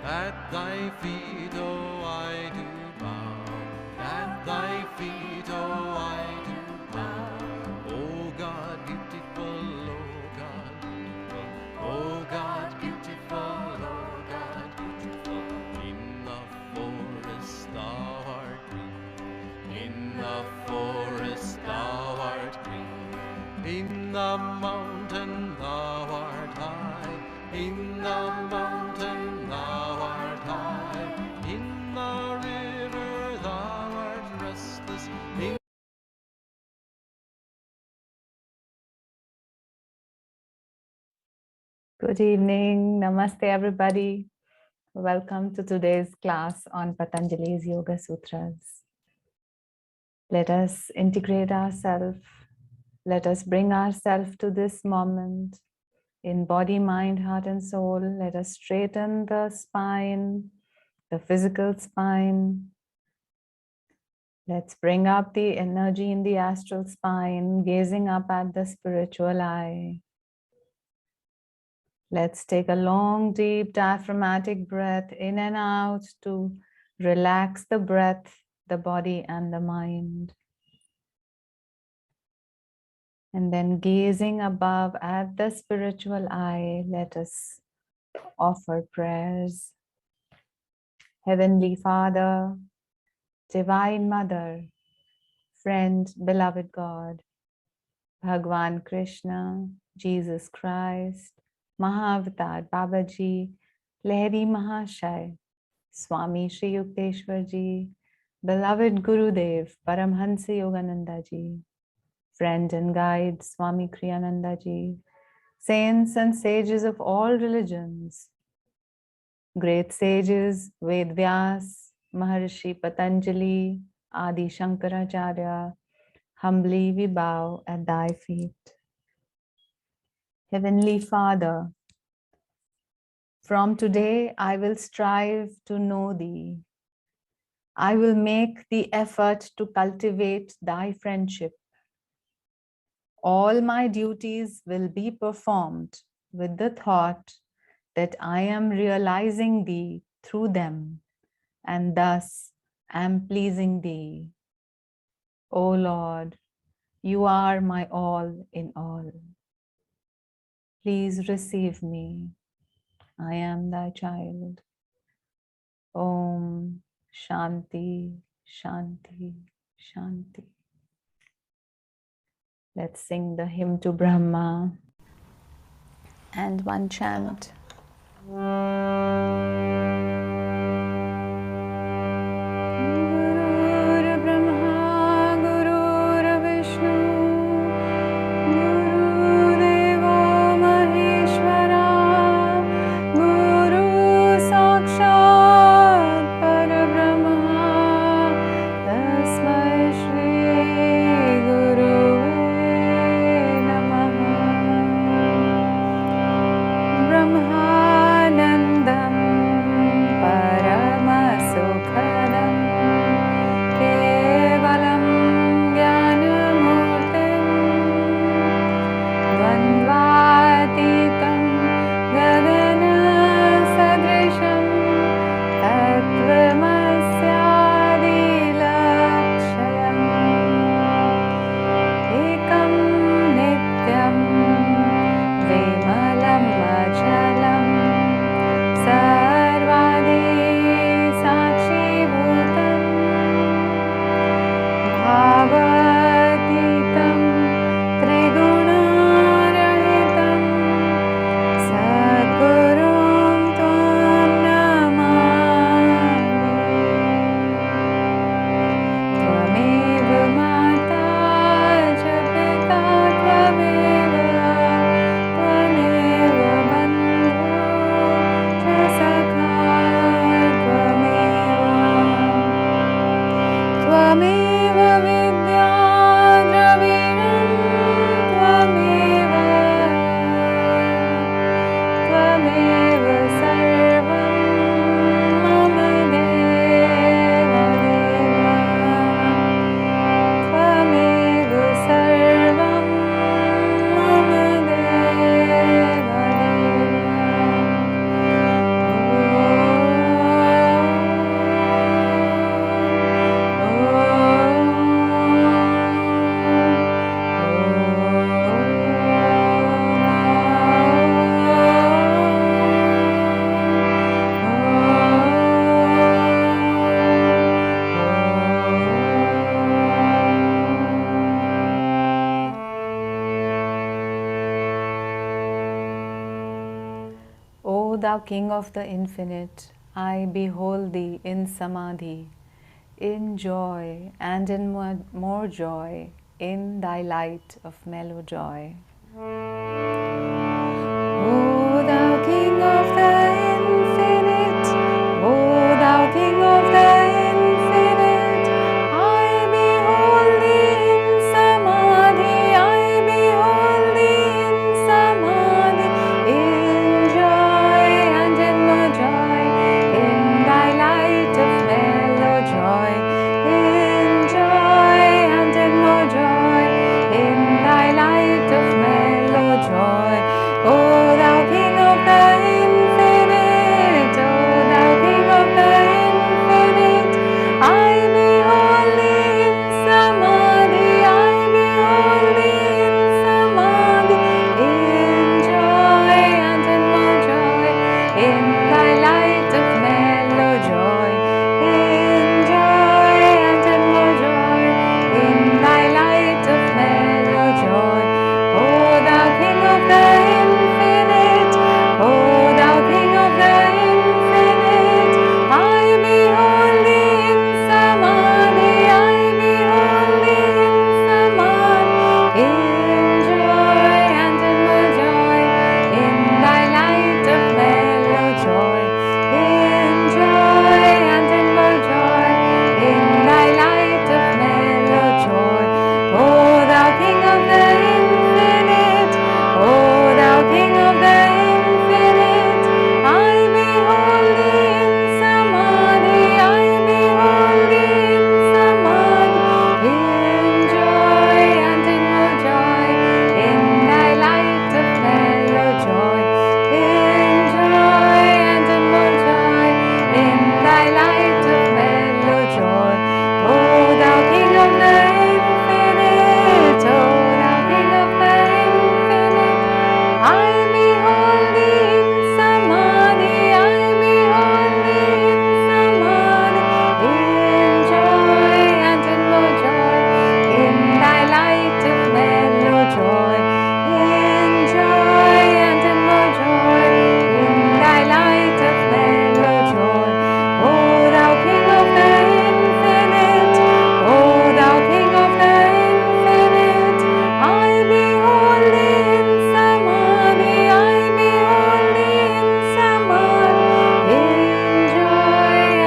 At thy feet, oh, I do bow. At thy feet, oh, I do bow. Oh God, beautiful, oh God, beautiful. Oh God, beautiful, oh God, beautiful. In the forest thou art green. In the forest thou art green. In the mountain thou art high. In the mountain thou art high. In the river thou art restless. Good evening. Namaste, everybody. Welcome to today's class on Patanjali's Yoga Sutras. Let us integrate ourselves. Let us bring ourselves to this moment in body, mind, heart, and soul. Let us straighten the spine, the physical spine. Let's bring up the energy in the astral spine, gazing up at the spiritual eye. Let's take a long, deep diaphragmatic breath in and out to relax the breath, the body, and the mind. And then gazing above at the spiritual eye, let us offer prayers. Heavenly Father, Divine Mother, Friend, Beloved God, Bhagwan Krishna, Jesus Christ, Mahavatar Babaji, Lahiri Mahashai, Swami Shri Yukteswar Ji, beloved Gurudev, Paramhansa Yogananda Ji, friend and guide Swami Kriyananda Ji, saints and sages of all religions, great sages, Ved Vyas, Maharishi Patanjali, Adi Shankaracharya, humbly we bow at thy feet. Heavenly Father, from today I will strive to know thee. I will make the effort to cultivate thy friendship. All my duties will be performed with the thought that I am realizing thee through them and thus am pleasing thee. O Lord, you are my all in all. Please receive me. I am thy child. Om Shanti, Shanti, Shanti. Let's sing the hymn to Brahma and one chant. Guru Brahma, Guru Vishnu, Guru Deva Maheshwara, Guru Sakshat Parabrahma, Tasmai Shri Gurave Namaha. Brahmananda thou King of the infinite, I behold thee in samadhi, in joy and in more joy, in thy light of mellow joy. O thou King of the infinite, O thou King of the infinite, I behold thee in samadhi, I behold thee in samadhi, in joy and in more joy, in thy light of mellow joy, in joy and in more joy, in thy light of mellow joy. O thou King of the infinite, O thou King of the infinite, I behold thee in samadhi, I behold thee in samadhi, in joy and in more joy, in thy light of mellow joy, in joy and in more joy, in thy light of mellow joy. O thou King of the infinite, O thou King of the infinite, I behold thee in samadhi, I behold thee in samadhi, in joy and in more joy, in thy light of mellow joy, in joy and in more joy, in thy light of mellow joy. O thou King of the infinite, O thou King of the infinite, I behold thee in samadhi, I behold thee in samadhi, in joy and in more joy, in thy light of mellow joy, in joy and in more joy, in thy light of mellow joy. O thou King of the infinite, O thou King of the infinite, I behold thee in samadhi, I behold thee in samadhi, in joy and in more joy, in thy light of mellow joy, in joy and in more joy, in thy light of mellow joy. O thou King of the infinite, O thou King of the infinite, I behold thee in samadhi, I behold thee in samadhi, in joy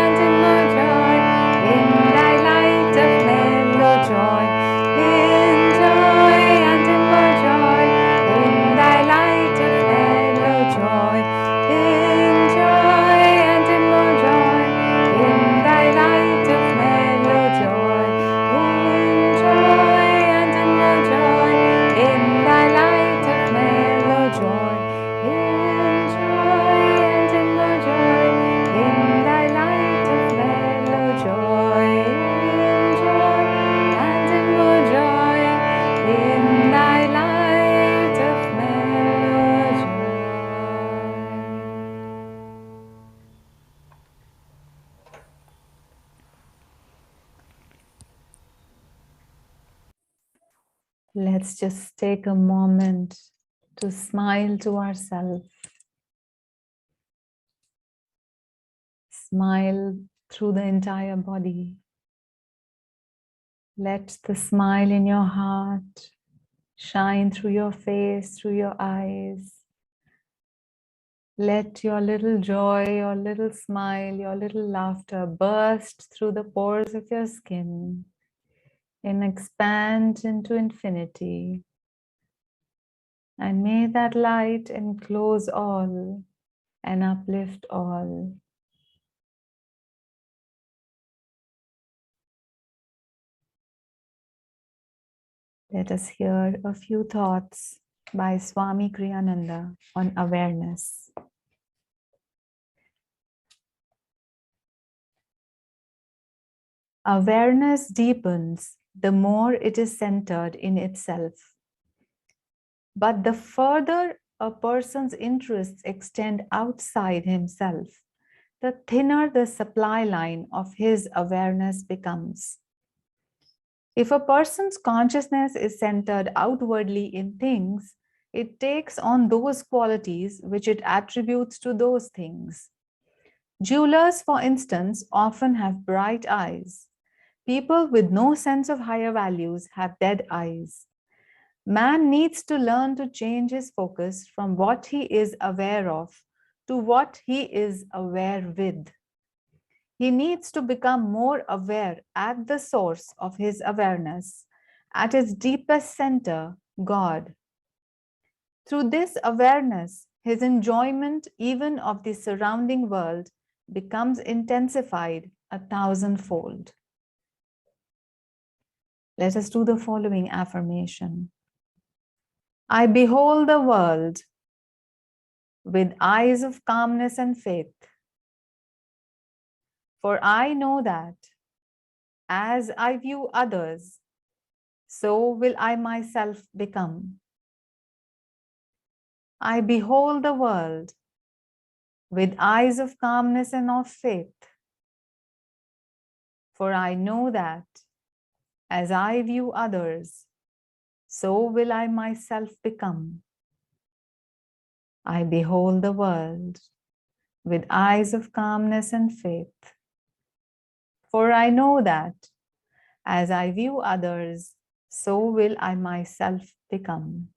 and in more joy, in thy light of mellow joy, in joy and in more joy, in thy light of mellow joy, in joy and in more joy, in thy light of mellow joy, in joy and in more joy, in thy light of mellow joy, in joy and in more joy, in thy light of mellow joy, in joy and in more joy, in thy light of mellow joy. Let's just take a moment to smile to ourselves. Smile through the entire body. Let the smile in your heart shine through your face, through your eyes. Let your little joy, your little smile, your little laughter burst through the pores of your skin and expand into infinity. And may that light enclose all and uplift all. Let us hear a few thoughts by Swami Kriyananda on awareness. Awareness deepens the more it is centered in itself. But the further a person's interests extend outside himself, the thinner the supply line of his awareness becomes. If a person's consciousness is centered outwardly in things, it takes on those qualities which it attributes to those things. Jewelers, for instance, often have bright eyes. People with no sense of higher values have dead eyes. Man needs to learn to change his focus from what he is aware of to what he is aware with. He needs to become more aware at the source of his awareness, at its deepest center, God. Through this awareness, his enjoyment even of the surrounding world becomes intensified 1,000-fold. Let us do the following affirmation. I behold the world with eyes of calmness and faith, for I know that as I view others, so will I myself become. I behold the world with eyes of calmness and of faith, for I know that as I view others, so will I myself become. I behold the world with eyes of calmness and faith, for I know that as I view others, so will I myself become.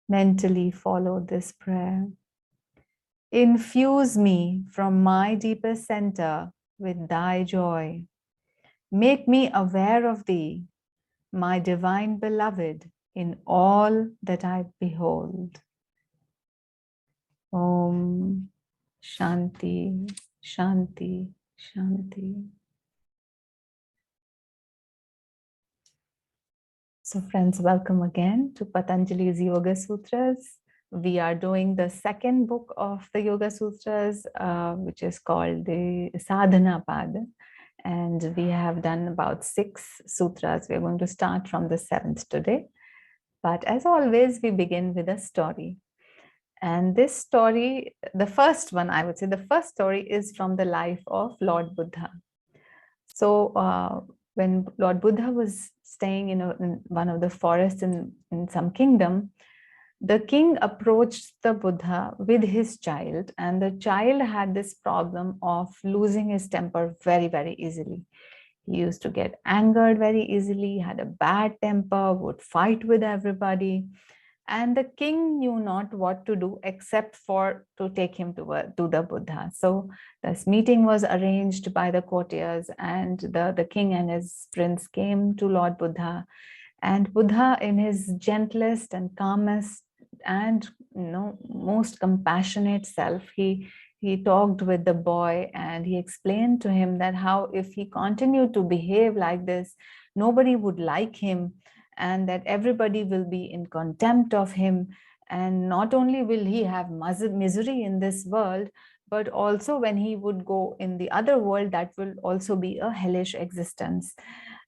Mentally follow this prayer. Infuse me from my deepest center with thy joy. Make me aware of thee, my divine beloved, in all that I behold. Om Shanti, Shanti, Shanti. So friends, welcome again to Patanjali's Yoga Sutras. We are doing the second book of the Yoga Sutras, which is called the Sadhana Pada. And we have done about 6 sutras. We're going to start from the 7th today. But as always, we begin with a story. And this story, the first one, I would say, the first story is from the life of Lord Buddha. So when Lord Buddha was staying in one of the forests in some kingdom, the king approached the Buddha with his child, and the child had this problem of losing his temper very, very easily. He used to get angered very easily, had a bad temper, would fight with everybody. And the king knew not what to do except for to take him to the Buddha. So this meeting was arranged by the courtiers, and the king and his prince came to Lord Buddha. And Buddha, in his gentlest and calmest and most compassionate self, he talked with the boy, and he explained to him that how if he continued to behave like this, nobody would like him, and that everybody will be in contempt of him. And not only will he have misery in this world, but also when he would go in the other world, that will also be a hellish existence.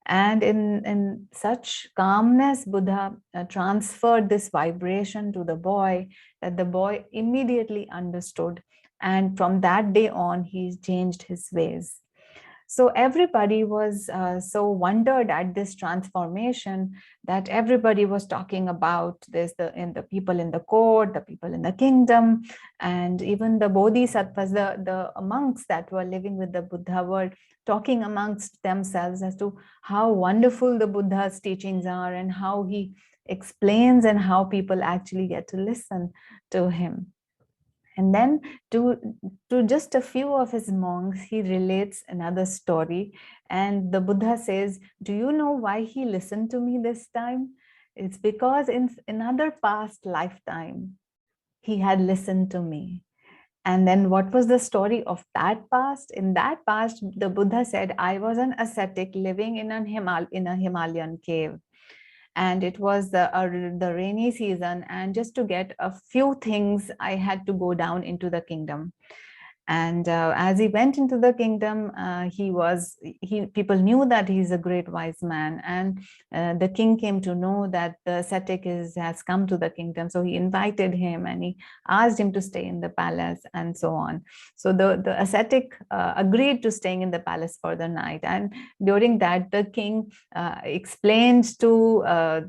And in such calmness, Buddha transferred this vibration to the boy, that the boy immediately understood. And from that day on, he changed his ways. So everybody was so wondered at this transformation, that everybody was talking about this, the people in the court, the people in the kingdom, and even the bodhisattvas, the monks that were living with the Buddha were talking amongst themselves as to how wonderful the Buddha's teachings are, and how he explains, and how people actually get to listen to him. And then to just a few of his monks, he relates another story. And the Buddha says, do you know why he listened to me this time? It's because in another past lifetime, he had listened to me. And then what was the story of that past? In that past, the Buddha said, I was an ascetic living in a Himalayan cave. And it was the rainy season, and just to get a few things, I had to go down into the kingdom. And as he went into the kingdom, people knew that he's a great wise man, and the king came to know that the ascetic has come to the kingdom. So he invited him and he asked him to stay in the palace and so on. So the ascetic agreed to staying in the palace for the night. And during that, the king explained to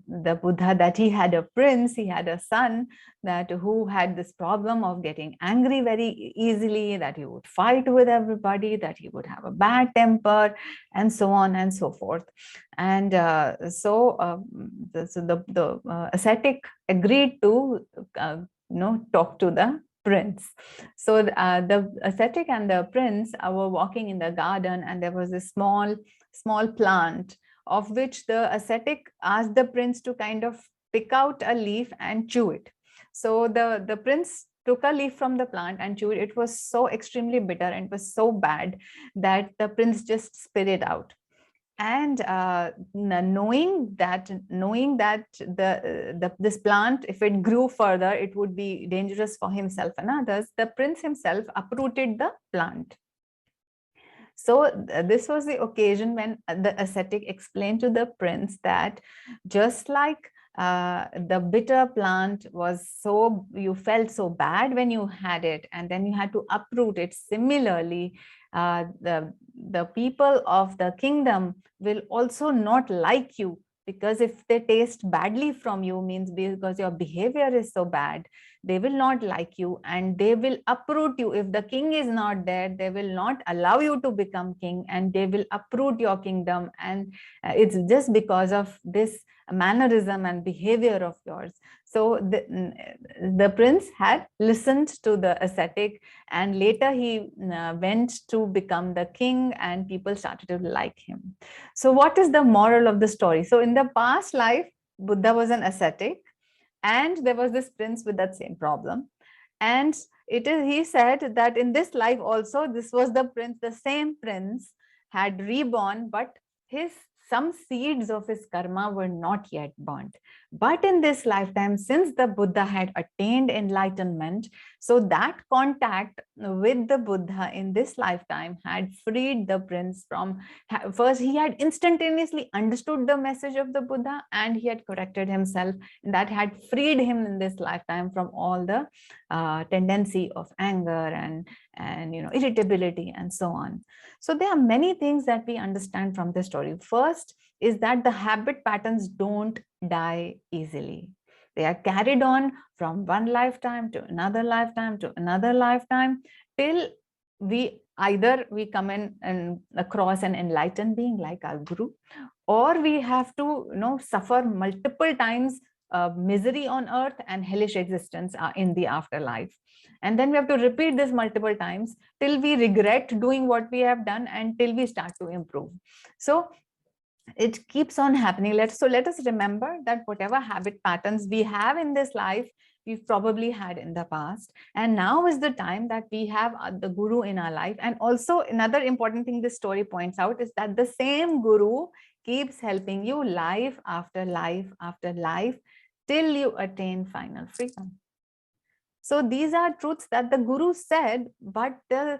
the Buddha that he had a prince, he had a son that who had this problem of getting angry very easily, that he would fight with everybody, that he would have a bad temper, and so on and so forth. And so the ascetic agreed to talk to the prince. So the ascetic and the prince were walking in the garden, and there was a small plant of which the ascetic asked the prince to kind of pick out a leaf and chew it. So the prince took a leaf from the plant and chewed. It was so extremely bitter and it was so bad that the prince just spit it out. And knowing that this plant, if it grew further, it would be dangerous for himself and others, the prince himself uprooted the plant. So this was the occasion when the ascetic explained to the prince that just like the bitter plant was so, you felt so bad when you had it and then you had to uproot it, similarly the people of the kingdom will also not like you, because if they taste badly from you, means because your behavior is so bad, they will not like you and they will uproot you. If the king is not there, they will not allow you to become king and they will uproot your kingdom. And it's just because of this mannerism and behavior of yours. So the prince had listened to the ascetic, and later he went to become the king and people started to like him. So what is the moral of the story? So in the past life, Buddha was an ascetic and there was this prince with that same problem. And he said that in this life also, this was the prince, the same prince had reborn, but some seeds of his karma were not yet burnt. But in this lifetime, since the Buddha had attained enlightenment, so that contact with the Buddha in this lifetime had freed the prince from, first he had instantaneously understood the message of the Buddha and he had corrected himself, and that had freed him in this lifetime from all the tendency of anger and irritability and so on. So there are many things that we understand from this story. First is that the habit patterns don't die easily. They are carried on from one lifetime to another lifetime to another lifetime, till we come in and across an enlightened being like our guru, or we have to suffer multiple times misery on earth and hellish existence in the afterlife. And then we have to repeat this multiple times till we regret doing what we have done and till we start to improve. So it keeps on happening. Let us remember that whatever habit patterns we have in this life, we've probably had in the past. And now is the time that we have the guru in our life. And also another important thing this story points out is that the same guru keeps helping you life after life after life till you attain final freedom. So these are truths that the guru said, but the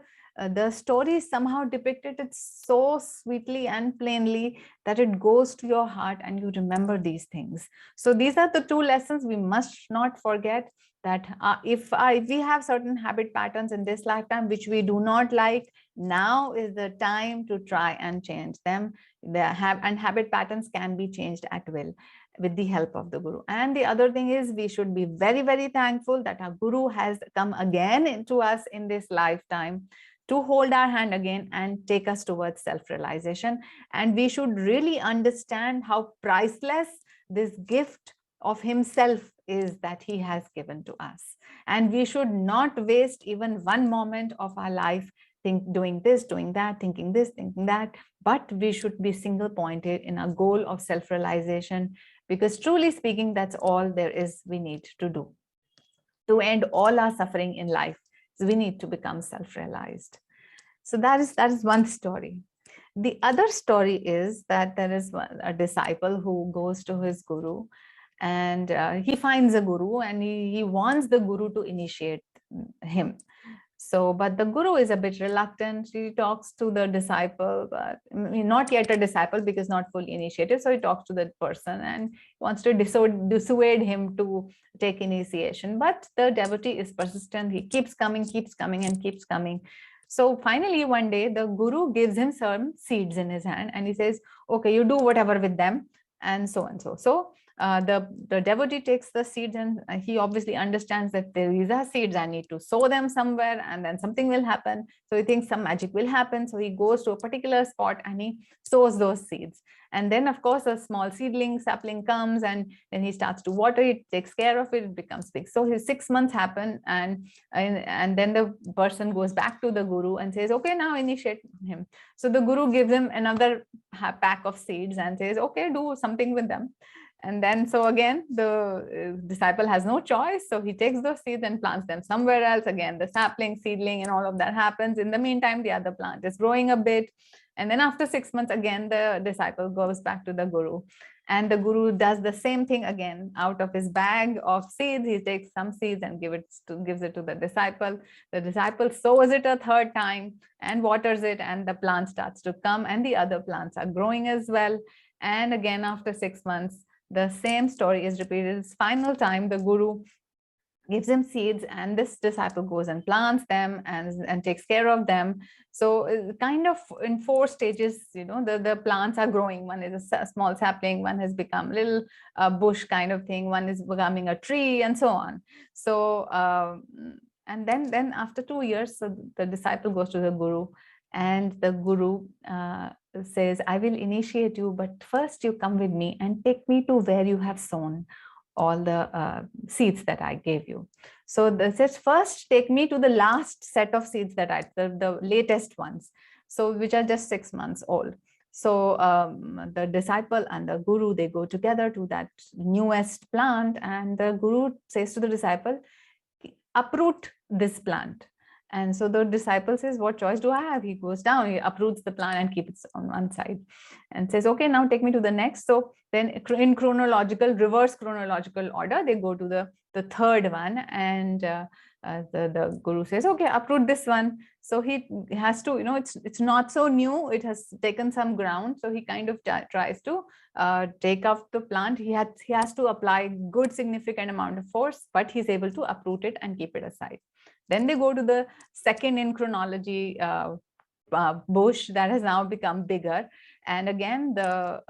story somehow depicted it so sweetly and plainly that it goes to your heart and you remember these things. So these are the two lessons we must not forget, that if we have certain habit patterns in this lifetime which we do not like, now is the time to try and change them. And habit patterns can be changed at will with the help of the guru. And the other thing is, we should be very, very thankful that our guru has come again into us in this lifetime to hold our hand again and take us towards self-realization. And we should really understand how priceless this gift of himself is that he has given to us. And we should not waste even one moment of our life doing this, doing that, thinking this, thinking that, but we should be single pointed in a goal of self-realization, because truly speaking, that's all there is we need to do to end all our suffering in life. So we need to become self-realized. So that is one story. The other story is that there is a disciple who goes to his guru, and he finds a guru and he wants the guru to initiate him. So, but the guru is a bit reluctant. He talks to the disciple, but not yet a disciple because not fully initiated. So he talks to the person and wants to dissuade him to take initiation. But the devotee is persistent. He keeps coming, and keeps coming. So finally, one day, the guru gives him some seeds in his hand and he says, okay, you do whatever with them, and so and so. So the devotee takes the seeds and he obviously understands that these are seeds. I need to sow them somewhere and then something will happen. So he thinks some magic will happen. So he goes to a particular spot and he sows those seeds. And then, of course, a small sapling comes and then he starts to water it, takes care of it, it becomes big. So his 6 months happen and then the person goes back to the guru and says, okay, now initiate him. So the guru gives him another pack of seeds and says, okay, do something with them. And then, so again, the disciple has no choice. So he takes those seeds and plants them somewhere else. Again, the sapling, seedling, and all of that happens. In the meantime, the other plant is growing a bit. And then after 6 months, again, the disciple goes back to the guru. And the guru does the same thing again. Out of his bag of seeds, he takes some seeds and gives it to the disciple. The disciple sows it a third time and waters it, and the plant starts to come, and the other plants are growing as well. And again, after 6 months, the same story is repeated. This final time, the guru gives him seeds and this disciple goes and plants them and takes care of them. So kind of in 4 stages, the plants are growing. One is a small sapling, one has become a little bush kind of thing, one is becoming a tree, and so on. So and then after 2 years, so the disciple goes to the guru, and the guru says, I will initiate you, but first you come with me and take me to where you have sown all the seeds that I gave you. So this says, first take me to the last set of seeds that the latest ones, so which are just 6 months old. So the disciple and the guru, they go together to that newest plant, and the guru says to the disciple, uproot this plant. And so the disciple says, what choice do I have? He goes down, he uproots the plant and keeps it on one side and says, okay, now take me to the next. So then in reverse chronological order, they go to the third one, and the guru says, okay, uproot this one. So he has to, it's not so new, it has taken some ground. So he kind of tries to take up the plant. He has to apply good significant amount of force, but he's able to uproot it and keep it aside. Then they go to the second in chronology bush that has now become bigger. And again, the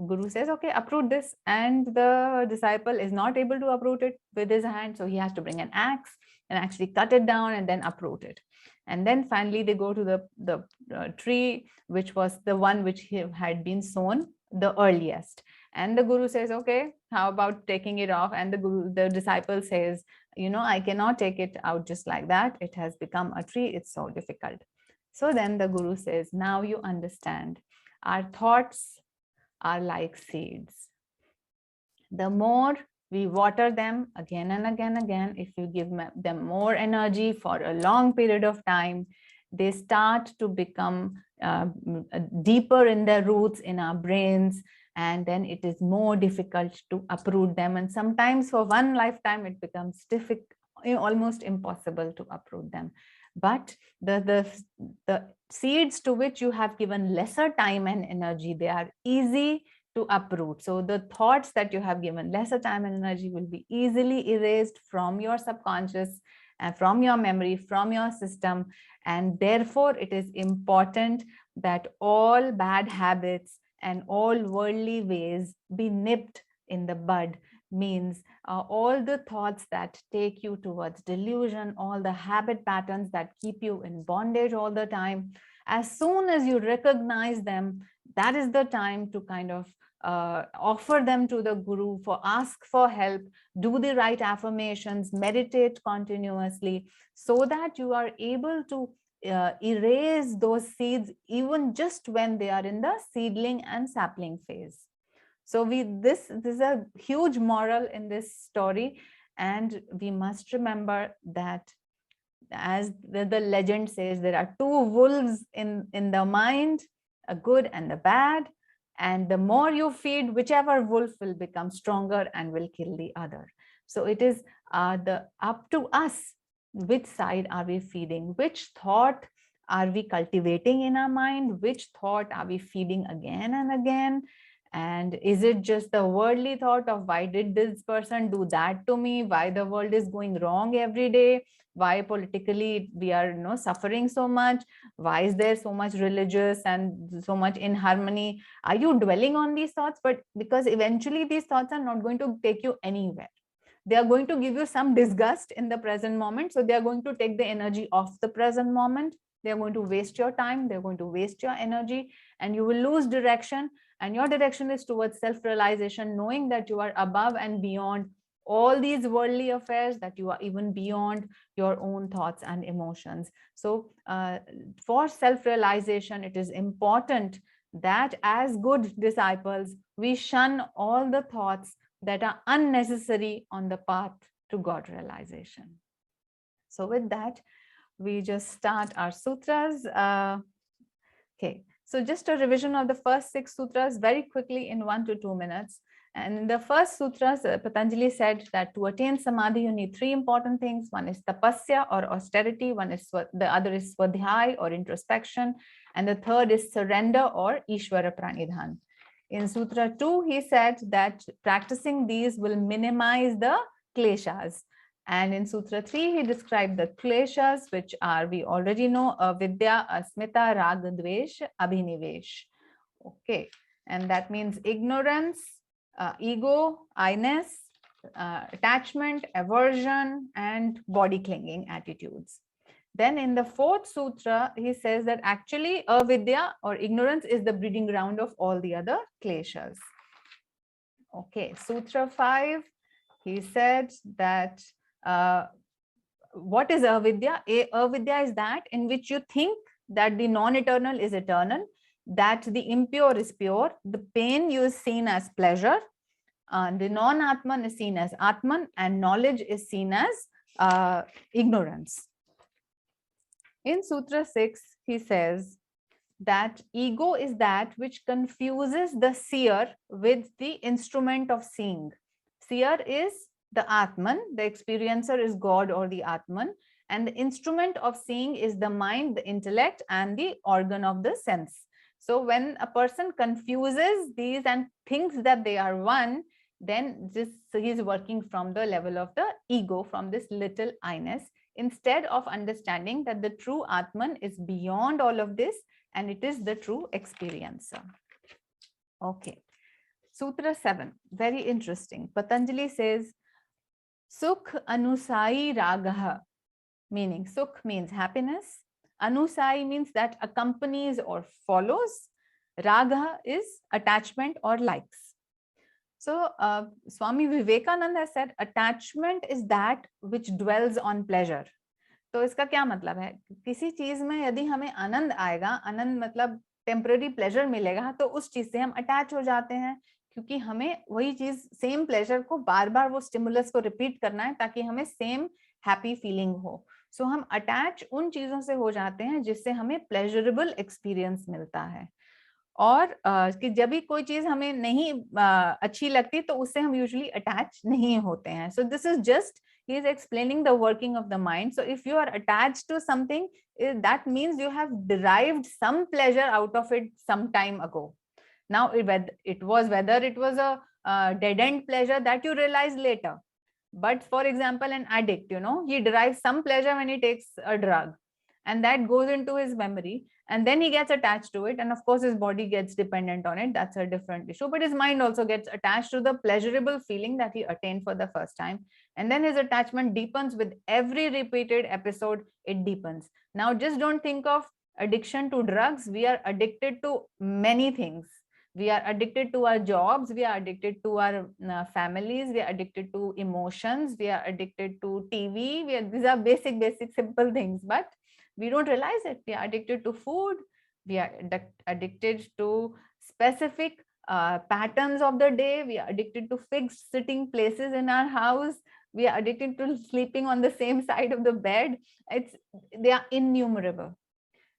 guru says, okay, uproot this. And the disciple is not able to uproot it with his hand. So he has to bring an axe and actually cut it down and then uproot it. And then finally, they go to the tree, which was the one which had been sown the earliest. And the guru says, okay, how about taking it off? And the disciple says, I cannot take it out just like that. It has become a tree. It's so difficult. So then the guru says, now you understand. Our thoughts are like seeds. The more we water them again and again, if you give them more energy for a long period of time, they start to become deeper in their roots in our brains, and then it is more difficult to uproot them. And sometimes for one lifetime, it becomes difficult, almost impossible to uproot them. But the seeds to which you have given lesser time and energy, they are easy to uproot. So the thoughts that you have given lesser time and energy will be easily erased from your subconscious and from your memory, from your system. And therefore, it is important that all bad habits and all worldly ways be nipped in the bud. Means all the thoughts that take you towards delusion, all the habit patterns that keep you in bondage all the time, as soon as you recognize them, that is the time to kind of offer them to the guru, ask for help, do the right affirmations, meditate continuously, so that you are able to erase those seeds even just when they are in the seedling and sapling phase. So this is a huge moral in this story, and we must remember that, as the legend says, there are 2 wolves in the mind, a good and a bad, and the more you feed whichever wolf will become stronger and will kill the other. So it is up to us which side are we feeding? Which thought are we cultivating in our mind? Which thought are we feeding again and again? And is it just the worldly thought of why did this person do that to me? Why the world is going wrong every day? Why politically we are suffering so much? Why is there so much religious and so much inharmony? Are you dwelling on these thoughts? But because eventually these thoughts are not going to take you anywhere. They are going to give you some disgust in the present moment. So they are going to take the energy off the present moment. They are going to waste your time. They're going to waste your energy, and you will lose direction. And your direction is towards self-realization, knowing that you are above and beyond all these worldly affairs, that you are even beyond your own thoughts and emotions. So for self-realization, it is important that as good disciples, we shun all the thoughts that are unnecessary on the path to God realization. So with that, we just start our sutras. Okay, so just a revision of the first 6 sutras very quickly in 1 to 2 minutes. And in the first sutras, Patanjali said that to attain samadhi, you need 3 important things. One is tapasya or austerity, the other is swadhyay or introspection, and the third is surrender or ishvara pranidhan. In Sutra 2, he said that practicing these will minimize the kleshas. And in Sutra 3, he described the kleshas, which are, we already know, avidya, asmita, raga, dvesh, abhinivesh. Okay, and that means ignorance, ego, I-ness, attachment, aversion, and body clinging attitudes. Then in the 4th sutra, he says that actually avidya or ignorance is the breeding ground of all the other kleshas. Okay, Sutra 5, he said that what is avidya? Avidya is that in which you think that the non-eternal is eternal, that the impure is pure, the pain you is seen as pleasure, the non-Atman is seen as Atman, and knowledge is seen as ignorance. In Sutra 6, he says that ego is that which confuses the seer with the instrument of seeing. Seer is the Atman, the experiencer is God or the Atman, and the instrument of seeing is the mind, the intellect, and the organ of the sense. So when a person confuses these and thinks that they are one, then he's working from the level of the ego, from this little I-ness, instead of understanding that the true Atman is beyond all of this and it is the true experiencer. Okay. Sutra 7, very interesting. Patanjali says, Sukh anusai ragaha, meaning Sukh means happiness. Anusai means that accompanies or follows. Raga is attachment or likes. So Swami Vivekananda said, attachment is that which dwells on pleasure. तो इसका क्या मतलब है? किसी चीज में यदि हमें आनंद आएगा, आनंद मतलब टेम्पररी प्लेजर मिलेगा, तो उस चीज से हम अटैच हो जाते हैं, क्योंकि हमें वही चीज, सेम प्लेजर को बार बार वो स्टिमुलस को रिपीट करना है ताकि हमें सेम हैप्पी फीलिंग हो. सो हम अटैच उन चीजों से हो जाते हैं जिससे हमें प्लेजरेबल एक्सपीरियंस मिलता है. और कि जब भी कोई चीज हमें नहीं अच्छी लगती तो उससे हम यूजुअली अटैच नहीं होते हैं. So this is just he is explaining the working of the mind. So if you are attached to something, that means you have derived some pleasure out of it some time ago. Now whether it was a dead end pleasure that you realize later, but for example an addict, he derives some pleasure when he takes a drug, and that goes into his memory, and then he gets attached to it, and of course his body gets dependent on it. That's a different issue, but his mind also gets attached to the pleasurable feeling that he attained for the first time, and then his attachment deepens with every repeated episode. It deepens. Now just don't think of addiction to drugs. We are addicted to many things. We are addicted to our jobs, we are addicted to our families, we are addicted to emotions, we are addicted to TV. These are basic simple things, but we don't realize it. We are addicted to food. We are addicted to specific patterns of the day. We are addicted to fixed sitting places in our house. We are addicted to sleeping on the same side of the bed. They are innumerable.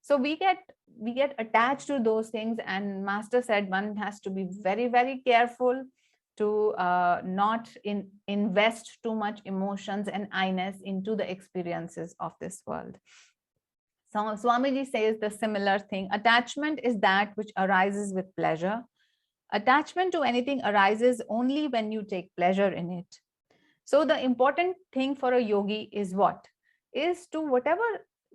So we get attached to those things, and Master said one has to be very, very careful to not invest too much emotions and I-ness into the experiences of this world. So Swamiji says the similar thing. Attachment is that which arises with pleasure. Attachment to anything arises only when you take pleasure in it. So the important thing for a yogi is what? Is to whatever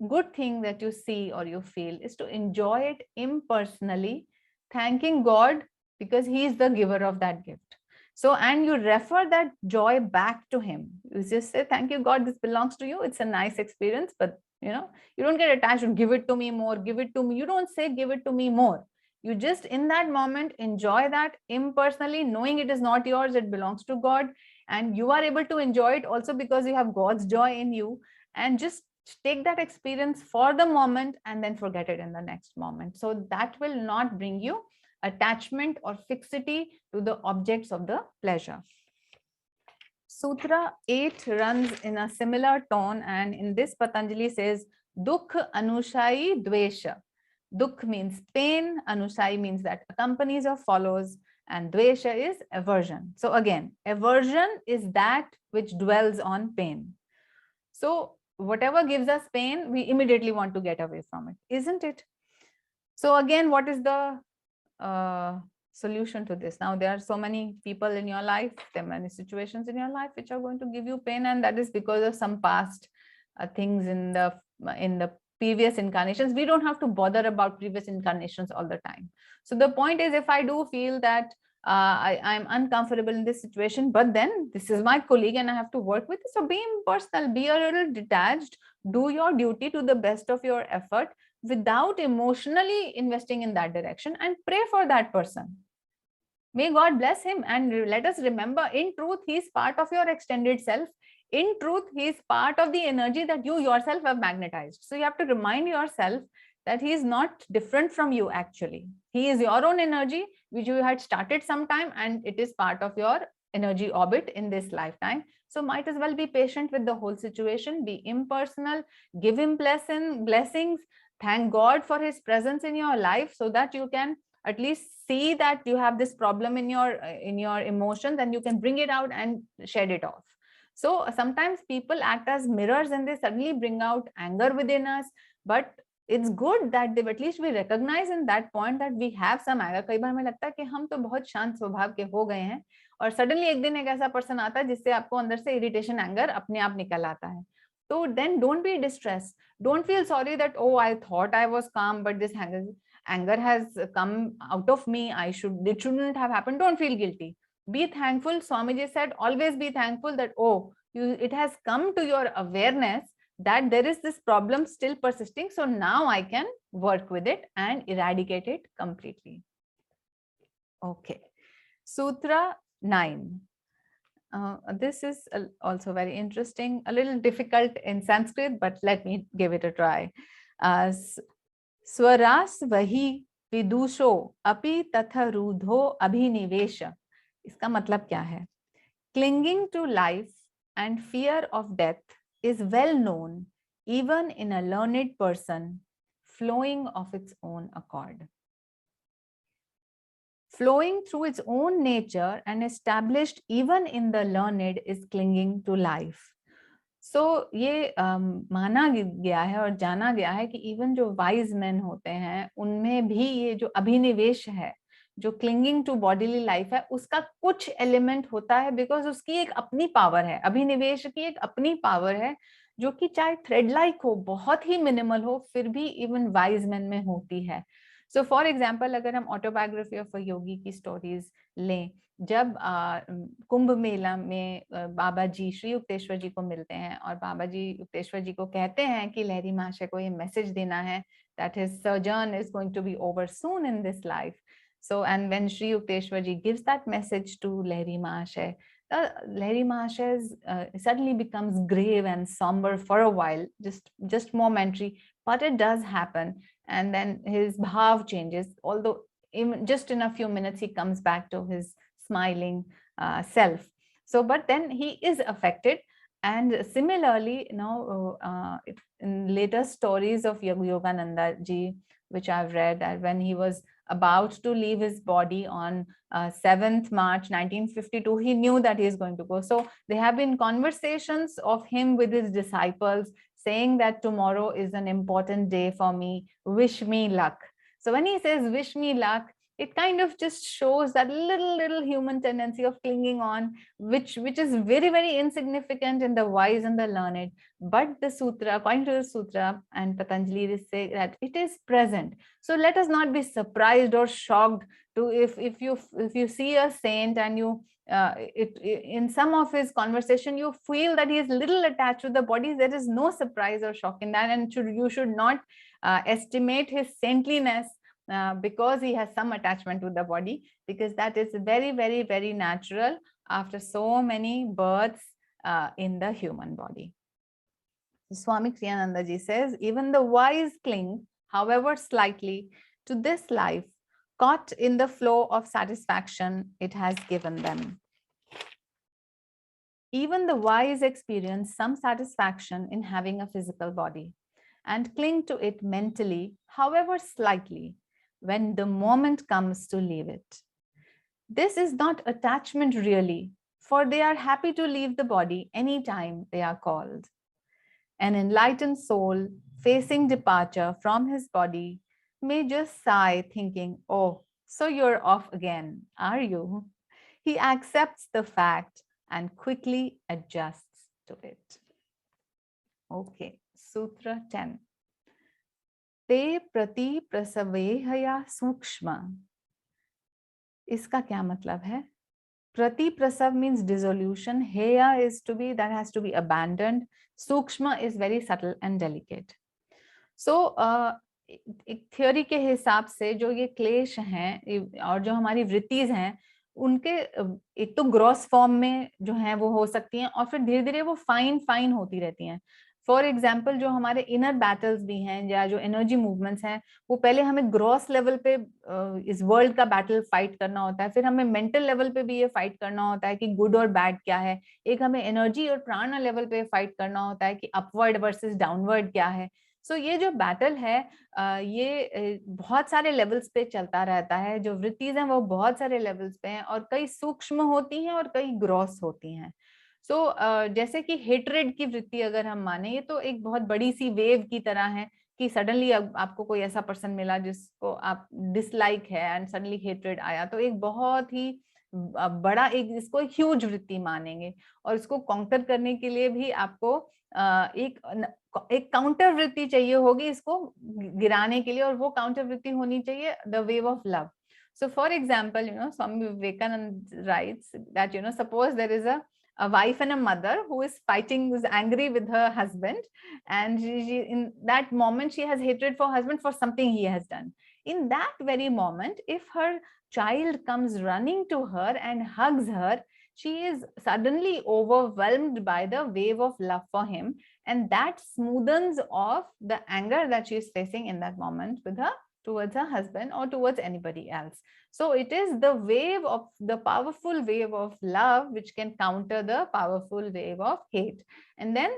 good thing that you see or you feel, is to enjoy it impersonally, thanking God because he is the giver of that gift. So, and you refer that joy back to him. You just say, thank you, God, this belongs to you. It's a nice experience, but you don't get attached and give it to me more, give it to me. You don't say, give it to me more. You just in that moment enjoy that impersonally, knowing it is not yours, it belongs to God. And you are able to enjoy it also because you have God's joy in you, and just take that experience for the moment and then forget it in the next moment. So that will not bring you attachment or fixity to the objects of the pleasure. Sutra 8 runs in a similar tone, and in this Patanjali says, Dukh Anushayi Dvesha. Dukh means pain, Anushayi means that accompanies or follows, and Dvesha is aversion. So again, aversion is that which dwells on pain. So whatever gives us pain, we immediately want to get away from it, isn't it? So again, what is the solution to this? Now, there are so many people in your life, there are many situations in your life which are going to give you pain, and that is because of some past things in the previous incarnations. We don't have to bother about previous incarnations all the time. So the point is, if I do feel that I'm uncomfortable in this situation, but then this is my colleague and I have to work with it, so be impersonal, be a little detached, do your duty to the best of your effort without emotionally investing in that direction, and pray for that person. May God bless him, and let us remember, in truth, he is part of your extended self. In truth, he is part of the energy that you yourself have magnetized. So you have to remind yourself that he is not different from you actually. He is your own energy, which you had started sometime, and it is part of your energy orbit in this lifetime. So might as well be patient with the whole situation, be impersonal, give him blessings, thank God for his presence in your life, so that you can at least see that you have this problem in your emotions, and you can bring it out and shed it off. So sometimes people act as mirrors and they suddenly bring out anger within us, but it's good that at least we recognize in that point that we have some anger. कई बार हमें लगता है कि हम तो बहुत शांत स्वभाव के हो गए हैं, और सडनली एक दिन एक ऐसा पर्सन आता है जिससे आपको अंदर से इरिटेशन, एंगर अपने आप निकल आता है. So then don't be distressed. Don't feel sorry that, oh, I thought I was calm, but this anger has come out of me. It shouldn't have happened. Don't feel guilty. Be thankful. Swamiji said, always be thankful that, oh, it has come to your awareness that there is this problem still persisting. So now I can work with it and eradicate it completely. Okay. Sutra 9. This is also very interesting, a little difficult in Sanskrit, but let me give it a try. Swaras vahi vidusho api tatha rudho abhinivesha. इसका मतलब क्या है? Clinging to life and fear of death is well known even in a learned person, flowing of its own accord. Flowing through its own nature and established even in the learned is clinging to life. So ये माना गया है और जाना गया है कि even जो वाइज मैन होते हैं उनमें भी ये जो अभिनिवेश है, जो क्लिंगिंग टू बॉडीली लाइफ है, उसका कुछ एलिमेंट होता है, बिकॉज उसकी एक अपनी पावर है. अभिनिवेश की एक अपनी पावर है जो कि चाहे थ्रेड लाइक हो, बहुत ही मिनिमल हो, फिर भी इवन वाइज मैन में होती है. सो फॉर एग्जाम्पल, अगर हम ऑटोबायोग्राफी ऑफ अ योगी की स्टोरीज लें, जब कुंभ मेला में बाबा जी श्री युक्तेश्वर जी को मिलते हैं और बाबा जी युक्तेश्वर जी को कहते हैं कि लहरी महाशय को ये मैसेज देना है that his sojourn is going to be over soon in this life. So, and when Sri Yukteswar ji gives that message to Lahiri Mahashay, Lahiri Mahashay suddenly becomes grave and somber for a while, just momentary, but it does happen. And then his bhav changes, although just in a few minutes he comes back to his smiling self. So, but then he is affected. And similarly, in later stories of Yogananda ji, which I've read, when he was about to leave his body on 7th March 1952, he knew that he is going to go. So there have been conversations of him with his disciples saying that tomorrow is an important day for me, wish me luck. So when he says wish me luck, it kind of just shows that little human tendency of clinging on, which is very, very insignificant in the wise and the learned. But the sutra, according to the sutra and Patanjali, they say that it is present. So let us not be surprised or shocked to if you see a saint and you in some of his conversation you feel that he is little attached to the body. There is no surprise or shock in that, and you should not estimate his saintliness because he has some attachment to the body, because that is very, very, very natural after so many births in the human body. Swami Kriyananda ji says, even the wise cling, however slightly, to this life, caught in the flow of satisfaction it has given them. Even the wise experience some satisfaction in having a physical body and cling to it mentally, however slightly, when the moment comes to leave it. This is not attachment really, for they are happy to leave the body anytime they are called. An enlightened soul facing departure from his body may just sigh thinking, oh, so you're off again, are you? He accepts the fact and quickly adjusts to it. Okay, Sutra 10. Te prati prasavehaya sukshma. इसका क्या मतलब है? Prati prasav means dissolution. Heya is to be, that has to be abandoned. Sukshma is very subtle and delicate. So एक theory के हिसाब से जो ये क्लेश हैं और जो हमारी वृत्तिज हैं, उनके एक तो ग्रॉस फॉर्म में जो है वो हो सकती हैं और फिर धीरे धीरे वो फाइन होती रहती हैं. फॉर एग्जाम्पल जो हमारे इनर बैटल्स भी हैं या जो एनर्जी मूवमेंट्स हैं, वो पहले हमें ग्रॉस लेवल पे इस वर्ल्ड का बैटल फाइट करना होता है, फिर हमें मेंटल लेवल पे भी ये फाइट करना होता है कि गुड और बैड क्या है, एक हमें एनर्जी और प्राण लेवल पे फाइट करना होता है कि अपवर्ड वर्सेस डाउनवर्ड क्या है. सो ये जो बैटल है ये बहुत सारे लेवल्स पे चलता रहता है. जो वृत्तिज हैं वो बहुत सारे लेवल्स पे हैं और कई सूक्ष्म होती हैं और कई ग्रॉस होती हैं. सो जैसे कि हेट्रेड की वृत्ति अगर हम माने, ये तो एक बहुत बड़ी सी वेव की तरह है कि सडनली आपको कोई ऐसा पर्सन मिला जिसको आप डिसलाइक है एंड सडनली हेट्रेड आया, तो एक बहुत ही बड़ा एक इसको एक ह्यूज वृत्ति मानेंगे और इसको काउंटर करने के लिए भी आपको एक काउंटर वृत्ति चाहिए होगी इसको गिराने के लिए, और वो काउंटर वृत्ति होनी चाहिए the wave of love. So for example, Swami Vivekananda writes that, suppose there is a wife and a mother who is fighting, who is angry with her husband, and she in that moment she has hatred for husband for something he has done. In that very moment, if her child comes running to her and hugs her, she is suddenly overwhelmed by the wave of love for him, and that smoothens off the anger that she is facing in that moment with her towards her husband or towards anybody else. So it is the wave of the powerful wave of love which can counter the powerful wave of hate. And then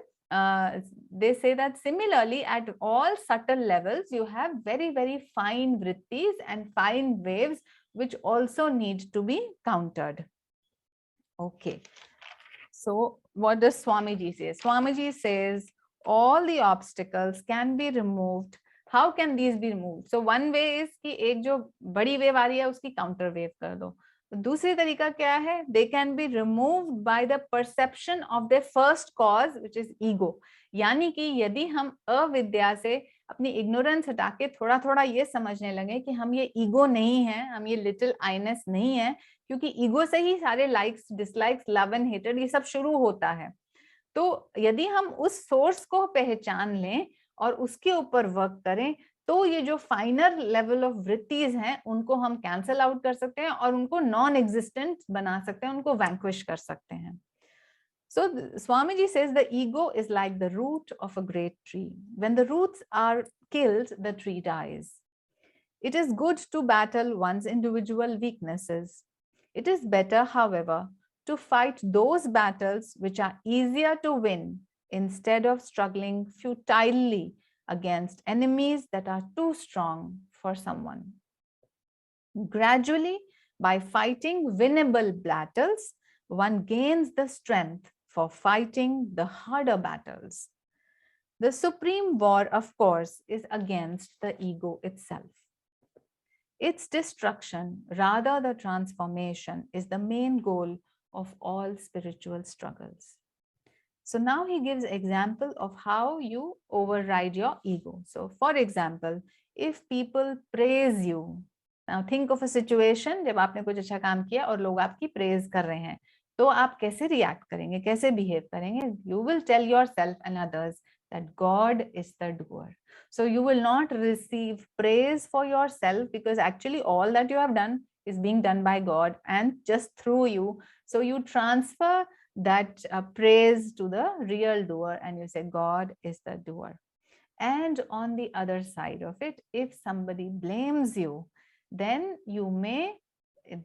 they say that similarly at all subtle levels you have very, very fine vrittis and fine waves which also need to be countered. Okay, so what does Swamiji say? Swamiji says all the obstacles can be removed. How can these be removed? So one way is कि एक जो बड़ी wave आ रही है उसकी counter wave कर दो. दूसरी तरीका क्या है? They can be removed by the perception of their first cause, which is ego. यानी कि यदि हम अविद्या से अपनी इग्नोरेंस हटा के थोड़ा थोड़ा ये समझने लगे कि हम ये ईगो नहीं है, हम ये लिटिल आईनेस नहीं है, क्योंकि ईगो से ही सारे likes, dislikes, love and hated ये सब शुरू होता है. तो यदि हम उस सोर्स को पहचान लें और उसके ऊपर वर्क करें, तो ये जो फाइनर लेवल ऑफ वृत्तिज हैं उनको हम कैंसल आउट कर सकते हैं और उनको नॉन एग्जिस्टेंट बना सकते हैं, उनको वैंक्विश कर सकते हैं. So Swamiji says the ego is like the root of a great tree. When the roots are killed, the tree dies. It is good to battle one's individual weaknesses. It is better, however, to fight those battles which are easier to win instead of struggling futilely against enemies that are too strong for someone. Gradually, by fighting winnable battles, one gains the strength for fighting the harder battles. The supreme war, of course, is against the ego itself. Its destruction, rather the transformation, is the main goal of all spiritual struggles. So now he gives example of how you override your ego. So for example, if people praise you, now think of a situation जब आपने कुछ अच्छा काम किया और लोग आपकी praise कर रहे हैं, तो आप कैसे react करेंगे, कैसे behave करेंगे? You will tell yourself and others that God is the doer. So you will not receive praise for yourself because actually all that you have done is being done by God and just through you. So you transfer that praise to the real doer and you say God is the doer. And on the other side of it, if somebody blames you, then you may,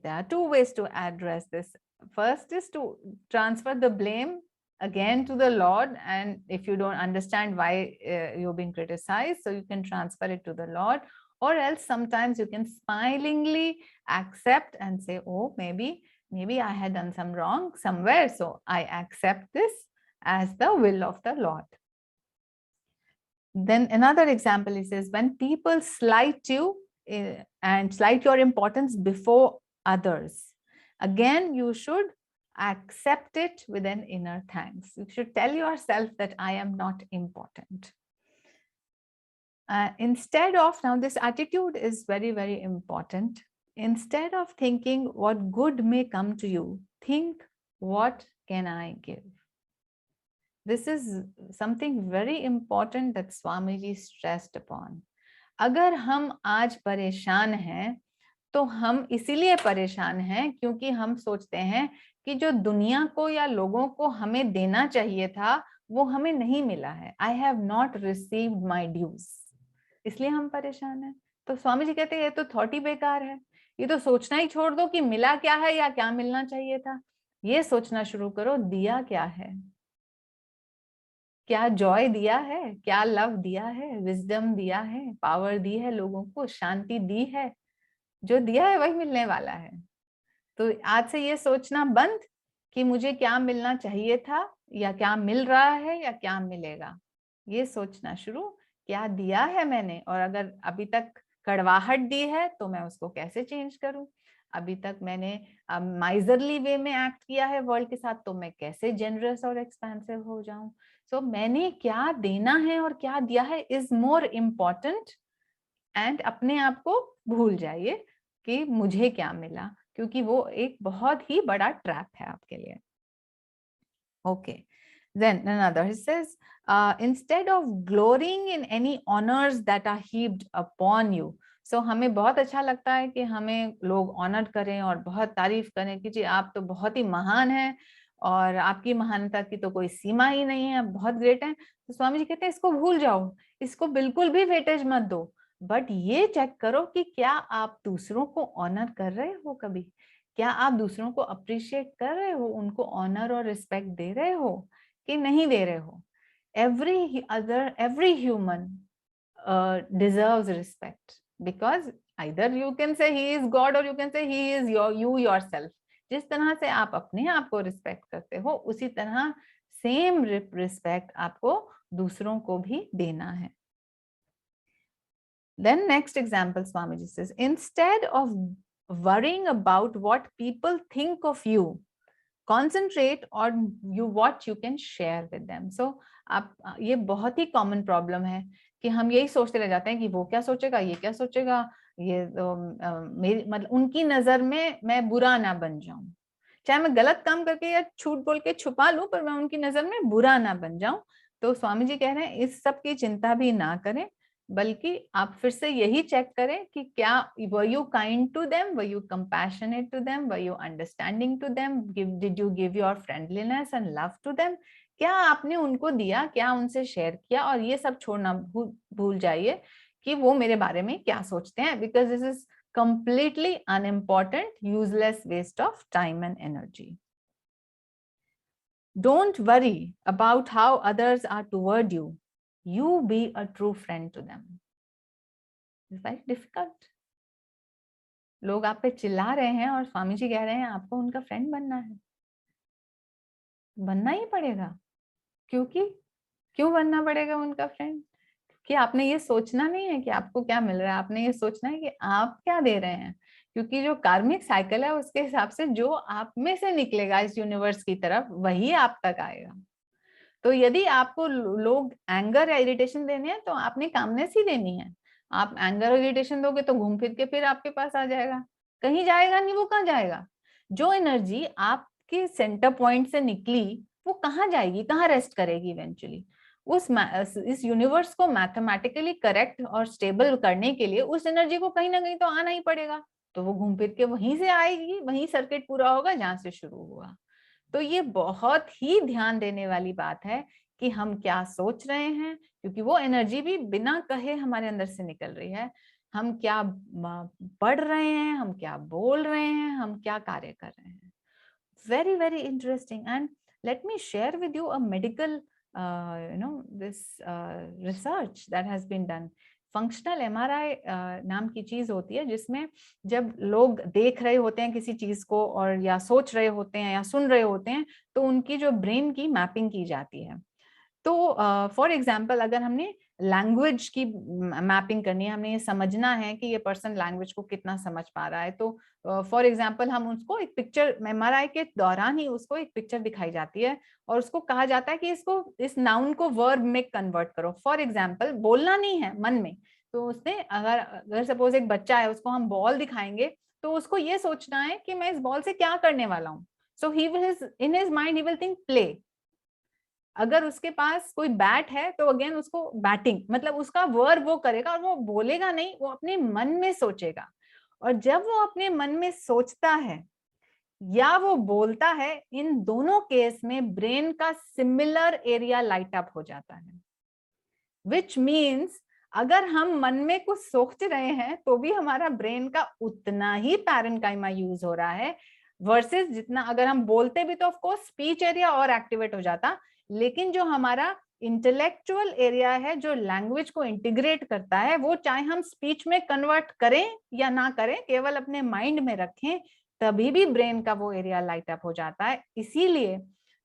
there are two ways to address this. First is to transfer the blame again to the Lord, and if you don't understand why you're being criticized, so you can transfer it to the Lord, or else sometimes you can smilingly accept and say, oh, maybe I had done some wrong somewhere, so I accept this as the will of the Lord. Then another example, he says, when people slight you and slight your importance before others, again, you should accept it with an inner thanks. You should tell yourself that I am not important. Instead of, now this attitude is very, very important. Instead of thinking what good may come to you, think what can I give? This is something very important that Swamiji stressed upon. अगर हम आज परेशान हैं, तो हम इसीलिए परेशान हैं क्योंकि हम सोचते हैं कि जो दुनिया को या लोगों को हमें देना चाहिए था, वो हमें नहीं मिला है. I have not received my dues. इसलिए हम परेशान हैं. तो स्वामी जी कहते हैं ये तो थॉट ही बेकार है. ये तो सोचना ही छोड़ दो कि मिला क्या है या क्या मिलना चाहिए था. ये सोचना शुरू करो, दिया क्या है, क्या जॉय दिया है, क्या लव दिया है, विजडम दिया है, पावर दी है लोगों को, शांति दी है. जो दिया है वही मिलने वाला है. तो आज से ये सोचना बंद कि मुझे क्या मिलना चाहिए था या क्या मिल रहा है या क्या मिलेगा. ये सोचना शुरू, क्या दिया है मैंने, और अगर अभी तक कड़वाहट दी है तो मैं उसको कैसे चेंज करूं. अभी तक मैंने माइजरली वे में एक्ट किया है वर्ल्ड के साथ, तो मैं कैसे जेनरस और एक्सपेंसिव हो जाऊं. सो मैंने क्या देना है और क्या दिया है इज मोर इम्पोर्टेंट. एंड अपने आप को भूल जाइए कि मुझे क्या मिला, क्योंकि वो एक बहुत ही बड़ा ट्रैप है आपके लिए. Okay, then another, he says, instead of glorying in any honors that are heaped upon you. So हमें बहुत अच्छा लगता है कि हमें लोग ऑनर करें और बहुत तारीफ करें कि जी आप तो बहुत ही महान हैं और आपकी महानता की तो कोई सीमा ही नहीं है, आप बहुत ग्रेट हैं. तो स्वामी जी कहते हैं इसको भूल जाओ, इसको बिल्कुल भी वेटेज मत दो, बट ये चेक करो कि क्या आप दूसरों को ऑनर कर रहे हो कभी, क्या आप दूसरों को अप्रिशिएट कर रहे हो, उनको ऑनर और रिस्पेक्ट दे रहे हो कि नहीं दे रहे हो. every human deserves respect, because either you can say he is God or you can say he is you yourself. जिस तरह से आप अपने आप को रिस्पेक्ट करते हो, उसी तरह सेम रिस्पेक्ट आपको दूसरों को भी देना है. Then next example, Swamiji says, instead of worrying about what people think of you, concentrate on what you can share with them. So आप, ये बहुत ही कॉमन प्रॉब्लम है कि हम यही सोचते रह जाते हैं कि वो क्या सोचेगा, ये क्या सोचेगा, ये मेरी मतलब उनकी नजर में मैं बुरा ना बन जाऊं, चाहे मैं गलत काम करके या झूठ बोल के छुपा लूं, पर मैं उनकी नजर में बुरा ना बन जाऊं. तो स्वामी जी कह रहे हैं इस सब की चिंता भी ना करें, बल्कि आप फिर से यही चेक करें कि क्या were you kind to them, were you compassionate to them, were you understanding to them, did you give your friendliness and love to them. क्या आपने उनको दिया, क्या उनसे शेयर किया, और ये सब छोड़ना भूल जाइए कि वो मेरे बारे में क्या सोचते हैं, because this is completely unimportant, useless waste of time and energy. Don't worry about how others are toward you. You be a true friend to them. It's very difficult. लोग आप पे चिल्ला रहे हैं और स्वामी जी कह रहे हैं आपको उनका फ्रेंड बनना है. बनना ही पड़ेगा. क्योंकि क्यों बनना पड़ेगा उनका फ्रेंड? कि आपने ये सोचना नहीं है कि आपको क्या मिल रहा है, आपने ये सोचना है कि आप क्या दे रहे हैं. क्योंकि जो कार्मिक साइकिल है उसके हिसाब से जो आप में से निकलेगा इस यूनिवर्स की तरफ वही आप तक आएगा. तो यदि आपको लोग एंगर या इरिटेशन देने हैं तो आपने कामनेस ही देनी है. आप एंगर और इरिटेशन दोगे तो घूम फिर के फिर आपके पास आ जाएगा. कहीं जाएगा नहीं. वो कहाँ जाएगा? जो एनर्जी आपके सेंटर पॉइंट से निकली वो कहाँ जाएगी, कहाँ रेस्ट करेगी इवेंचुअली? इस यूनिवर्स को मैथमेटिकली करेक्ट और स्टेबल करने के लिए उस एनर्जी को कहीं ना कहीं तो आना ही पड़ेगा. तो वो घूम फिर के वहीं से आएगी, वहीं सर्किट पूरा होगा जहां से शुरू हुआ. तो ये बहुत ही ध्यान देने वाली बात है कि हम क्या सोच रहे हैं, क्योंकि वो एनर्जी भी बिना कहे हमारे अंदर से निकल रही है. हम क्या पढ़ रहे हैं, हम क्या बोल रहे हैं, हम क्या कार्य कर रहे हैं. Very, very interesting. And let me share with you a medical, this research that has been done. Functional MRI नाम की चीज होती है जिसमें जब लोग देख रहे होते हैं किसी चीज को और या सोच रहे होते हैं या सुन रहे होते हैं तो उनकी जो ब्रेन की मैपिंग की जाती है. तो फॉर एग्जाम्पल अगर हमने लैंग्वेज की मैपिंग करनी है, हमने ये समझना है कि ये पर्सन लैंग्वेज को कितना समझ पा रहा है, तो फॉर एग्जाम्पल हम उसको एक पिक्चर, MRI के दौरान ही उसको एक पिक्चर दिखाई जाती है और उसको कहा जाता है कि इसको इस नाउन को वर्ब में कन्वर्ट करो. फॉर एग्जाम्पल बोलना नहीं है मन में, तो उसने अगर सपोज एक बच्चा है उसको हम बॉल दिखाएंगे तो उसको ये सोचना है कि मैं इस बॉल से क्या करने वाला हूँ. So he will in his mind he will think play. अगर उसके पास कोई बैट है तो अगेन उसको बैटिंग, मतलब उसका वर्ब वो करेगा और वो बोलेगा नहीं, वो अपने मन में सोचेगा. और जब वो अपने मन में सोचता है या वो बोलता है, इन दोनों केस में ब्रेन का सिमिलर एरिया लाइट अप हो जाता है. विच मीन्स अगर हम मन में कुछ सोच रहे हैं तो भी हमारा ब्रेन का उतना ही पैरेन्काइमा यूज हो रहा है वर्सेस जितना अगर हम बोलते भी तो ऑफ कोर्स स्पीच एरिया और एक्टिवेट हो जाता. लेकिन जो हमारा इंटेलेक्चुअल एरिया है जो लैंग्वेज को इंटीग्रेट करता है, वो चाहे हम स्पीच में कन्वर्ट करें या ना करें, केवल अपने माइंड में रखें, तभी भी ब्रेन का वो एरिया लाइट अप हो जाता है. इसीलिए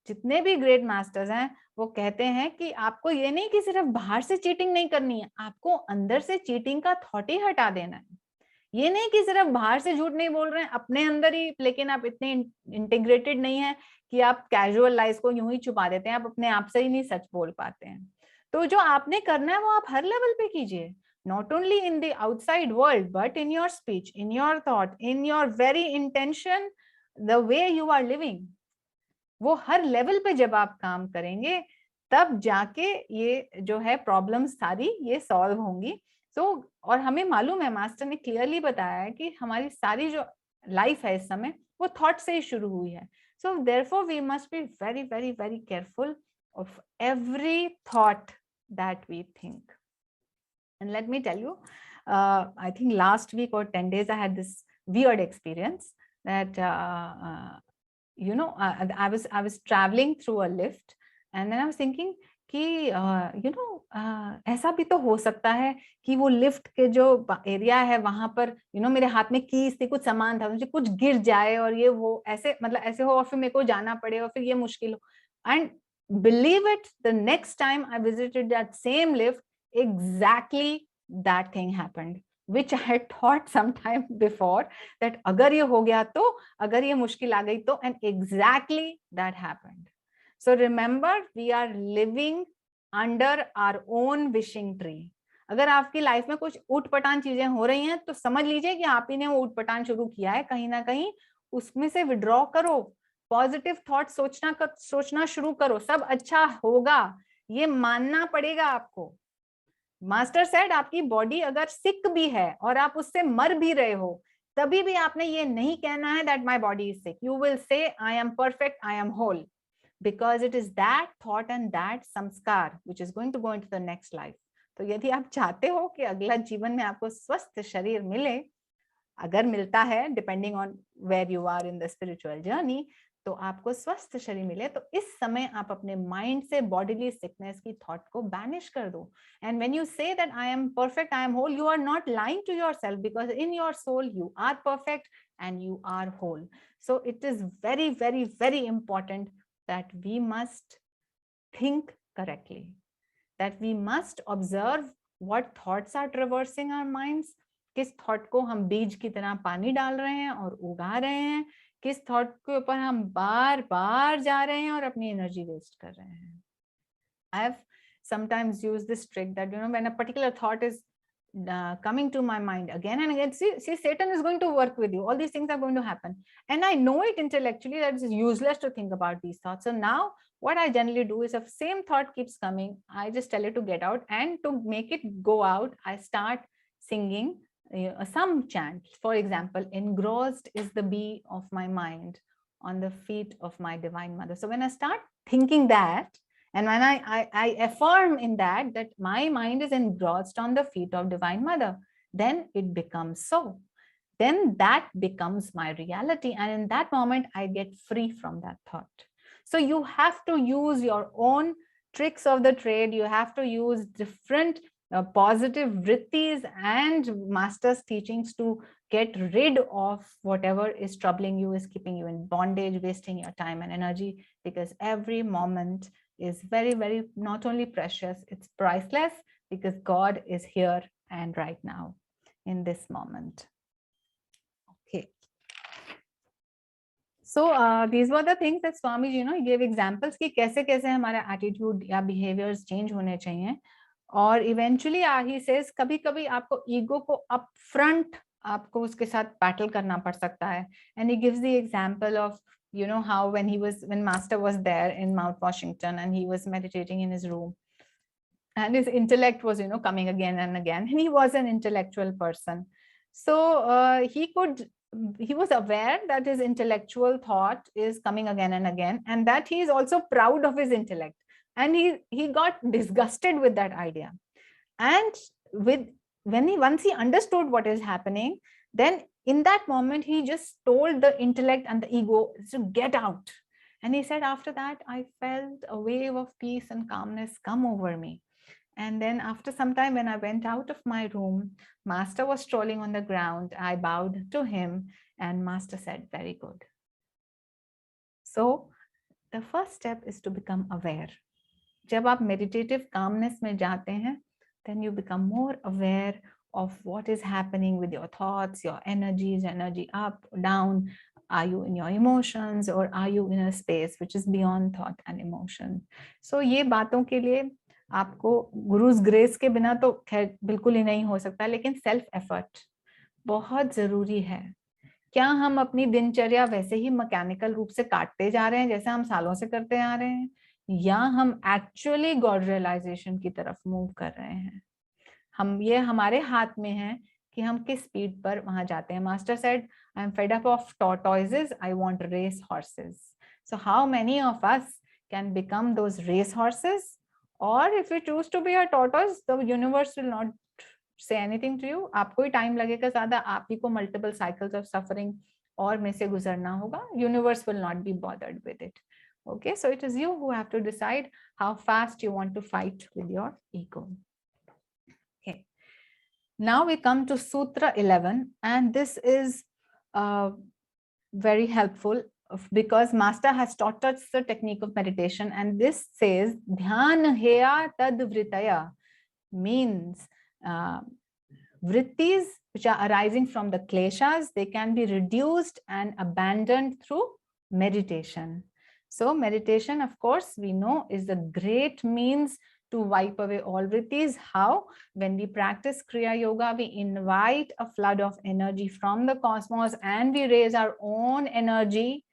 जितने भी ग्रेट मास्टर्स हैं वो कहते हैं कि आपको ये नहीं कि सिर्फ बाहर से चीटिंग नहीं करनी है, आपको अंदर से चीटिंग का थॉट ही हटा देना है. ये नहीं कि सिर्फ बाहर से झूठ नहीं बोल रहे हैं अपने अंदर ही, लेकिन आप इतने इंटीग्रेटेड नहीं है कि आप कैजुअल लाइज को यूं ही छुपा देते हैं, आप अपने आप से ही नहीं सच बोल पाते हैं. तो जो आपने करना है वो आप हर लेवल पे कीजिए, not only in the outside world but in your speech, in your thought, in your very intention, the way you are living. वो हर लेवल पे जब आप काम करेंगे तब जाके ये जो है प्रॉब्लम सारी ये सॉल्व होंगी. तो और हमें मालूम है, मास्टर ने क्लियरली बताया है कि हमारी सारी जो लाइफ है इस समय वो थॉट से ही शुरू हुई है. So therefore we must be very very very careful of every thought that we think. And let me tell you, I think last week or 10 days I had this weird experience that I was traveling through a lift and then I was thinking कि ऐसा भी तो हो सकता है कि वो lift के जो एरिया है वहां पर मेरे हाथ में कीज थी, कुछ सामान था, मुझे कुछ गिर जाए और ये वो ऐसे मतलब ऐसे हो और फिर मेरे को जाना पड़े और फिर ये मुश्किल हो. And believe it, the next time I visited that same lift, exactly that thing happened which I had thought sometime before that अगर ये हो गया तो, अगर ये मुश्किल आ गई तो, and exactly that happened. So remember, we are living under our own wishing tree. अगर आपकी लाइफ में कुछ ऊट-पटांग चीजें हो रही हैं तो समझ लीजिए कि आप ही ने वो ऊट-पटांग शुरू किया है कहीं ना कहीं. उसमें से विड्रॉ करो, पॉजिटिव थॉट सोचना शुरू करो, सब अच्छा होगा, ये मानना पड़ेगा आपको. मास्टर सेड आपकी बॉडी अगर सिक भी है और आप उससे मर भी रहे हो तभी भी आपने ये नहीं कहना है that my body is sick. You will say I am perfect, I am whole, because it is that thought and that sanskar which is going to go into the next life. तो यदि आप चाहते हो कि अगला जीवन में आपको स्वस्थ शरीर मिले, अगर मिलता है depending on where you are in the spiritual journey, तो आपको स्वस्थ शरीर मिले, तो इस समय आप अपने माइंड से बॉडीली सिकनेस की थॉट को बैनिश कर दो. And when you say that I am perfect, I am whole, you are not lying to yourself, because in your soul you are perfect and you are whole. So it is very, very, very important that we must think correctly, that we must observe what thoughts are traversing our minds, किस thought को हम बीज की तरह पानी डाल रहे हैं और उगा रहे हैं, किस थॉट के ऊपर हम बार बार जा रहे हैं और अपनी एनर्जी वेस्ट कर रहे हैं. I have sometimes used this trick that, when a particular thought is coming to my mind again and again, see, Satan is going to work with you. All these things are going to happen. And I know it intellectually that it's useless to think about these thoughts. So now what I generally do is, if same thought keeps coming, I just tell it to get out, and to make it go out, I start singing some chant. For example, engrossed is the bee of my mind on the feet of my divine mother. So when I start thinking that, and when I affirm in that my mind is engrossed on the feet of Divine Mother, then it becomes so. Then that becomes my reality. And in that moment, I get free from that thought. So you have to use your own tricks of the trade. You have to use different positive vrittis and master's teachings to get rid of whatever is troubling you, is keeping you in bondage, wasting your time and energy, because every moment is very, very not only precious, it's priceless, because God is here and right now in this moment. Okay. So these were the things that Swami, he gave examples कि कैसे-कैसे हमारा attitude या behaviors change होने चाहिए. और eventually he says कभी-कभी आपको ego को upfront आपको उसके साथ battle करना पड़ सकता है. And he gives the example of, how when Master was there in Mount Washington and he was meditating in his room, and his intellect was, coming again and again, and he was an intellectual person. So he was aware that his intellectual thought is coming again and again, and that he is also proud of his intellect. And he got disgusted with that idea. And once he understood what is happening, then in that moment, he just told the intellect and the ego to get out. And he said, after that, I felt a wave of peace and calmness come over me. And then after some time, when I went out of my room, Master was strolling on the ground. I bowed to him, and Master said, very good. So the first step is to become aware. जब आप meditative calmness में जाते हैं, then you become more aware of what is happening with your thoughts, your energies, energy up, down. Are you in your emotions, or are you in a space which is beyond thought and emotion? So ये बातों के लिए आपको gurus grace के बिना तो खैर बिल्कुल ही नहीं हो सकता, लेकिन सेल्फ एफर्ट बहुत जरूरी है. क्या हम अपनी दिनचर्या वैसे ही मैकेनिकल रूप से काटते जा रहे हैं जैसे हम सालों से करते आ रहे हैं, या हम एक्चुअली गॉड रियलाइजेशन की तरफ मूव कर रहे हैं? ये हमारे हाथ में है कि हम किस स्पीड पर वहां जाते हैं. Master said, I am fed up of tortoises, I want race horses. So how many of us can become those race horses? Or if you choose to be a tortoise, the universe will not say anything to you. आपको ही time लगेगा ज्यादा, आप ही को multiple cycles of suffering और में से गुजरना होगा. Universe will not be bothered with it. Okay, so it is you who have to decide how fast you want to fight with your ego. Okay, now we come to Sutra 11, and this is very helpful because Master has taught us the technique of meditation, and this says Dhyan heya tad vritaya, means vrittis which are arising from the kleshas, they can be reduced and abandoned through meditation. So meditation, of course, we know is the great means to wipe away all vrittis. How? When we practice Kriya Yoga, we invite a flood of energy from the cosmos, and we raise our own energy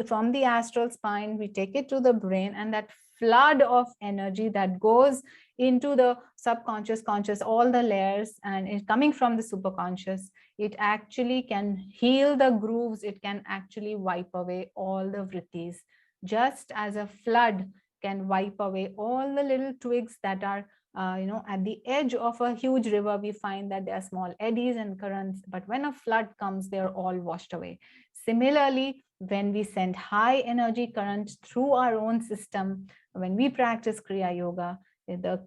from the astral spine. We take it to the brain, and that flood of energy that goes into the subconscious, conscious, all the layers, and it's coming from the superconscious. It actually can heal the grooves. It can actually wipe away all the vrittis, just as a flood can wipe away all the little twigs that are at the edge of a huge river. We find that there are small eddies and currents, but when a flood comes, they're all washed away. Similarly, when we send high energy current through our own system, when we practice Kriya Yoga, the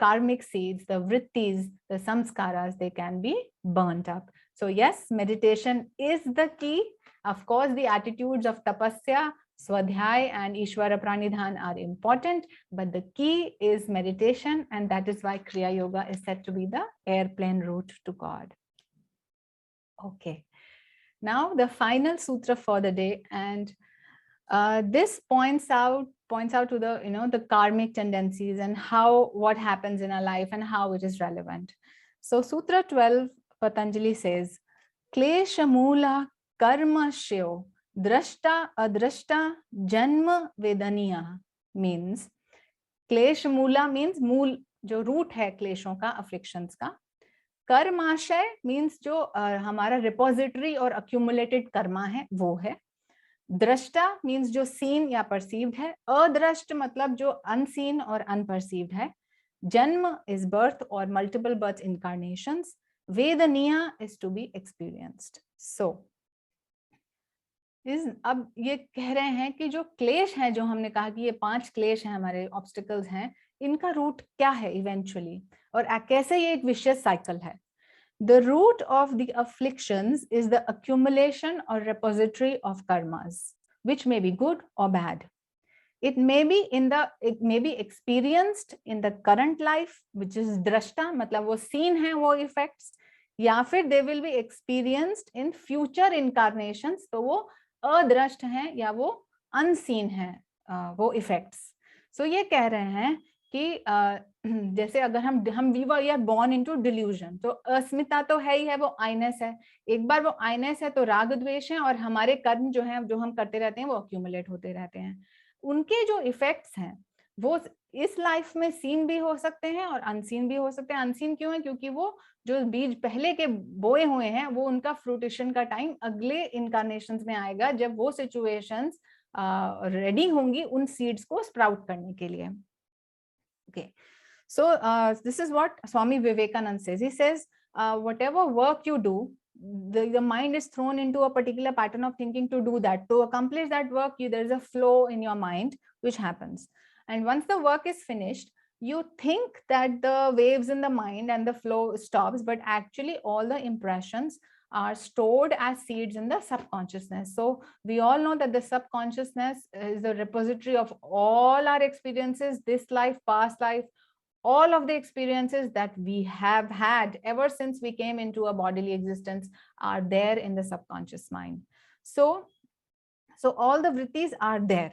karmic seeds, the vrittis, the samskaras, they can be burnt up. So yes, meditation is the key. Of course, the attitudes of tapasya, swadhyay and Ishvara Pranidhan are important, but the key is meditation, and that is why Kriya Yoga is said to be the airplane route to God. Okay, now the final sutra for the day, and this points out to the the karmic tendencies and what happens in our life and how it is relevant. So Sutra 12, Patanjali says, Klesha Mula Karma Shyo Drashta Adrashta Janma Vedaniya, means Klesh Mula means मूल जो root है क्लेशों का, अफ्लिक्शंस का. कर्माशय means जो हमारा repository और अक्यूमुलेटेड कर्मा है वो है. दृष्टा मीन्स जो सीन या परसीव्ड है. अदृष्ट मतलब जो अनसीन और अनपरसीव्ड है. जन्म इज बर्थ और multiple birth incarnations. Vedaniya is to be experienced. So अब ये कह रहे हैं कि जो क्लेश है, जो हमने कहा कि ये 5 क्लेश हैं, हमारे ऑब्स्टिकल्स हैं, इनका रूट क्या है इवेंचुअली, और कैसे ये एक विशियस साइकिल है. The root of the afflictions is the accumulation or repository of karmas, which may be good or bad. It may be experienced in the current life, which is drashta, मतलब वो seen है वो effects, या फिर they will be experienced in future incarnations, तो वो अदृष्ट है या वो unseen है वो effects. So ये कह रहे हैं कि जैसे अगर हम we are born into delusion, तो अस्मिता तो है ही है, वो आइनेस है. एक बार वो आइनेस है तो राग द्वेष है, और हमारे कर्म जो हैं, जो हम करते रहते हैं, वो अक्यूमुलेट होते रहते हैं. उनके जो इफेक्ट्स हैं वो इस लाइफ में सीन भी हो सकते हैं और अनसीन भी हो सकते हैं. अनसीन क्यों है? क्योंकि वो जो बीज पहले के बोए हुए हैं, वो उनका फ्रूटिशन का टाइम अगले इनकारनेशंस में आएगा, जब वो सिचुएशंस रेडी होंगी उन सीड्स को स्प्राउट करने के लिए. Okay, so this is what Swami Vivekananda says. He says, whatever work you do, the mind is thrown into a particular pattern of thinking to do that. To accomplish that work, there is a flow in your mind which happens. And once the work is finished, you think that the waves in the mind and the flow stops, but actually all the impressions are stored as seeds in the subconsciousness. So we all know that the subconsciousness is the repository of all our experiences, this life, past life, all of the experiences that we have had ever since we came into a bodily existence are there in the subconscious mind. So all the vrittis are there.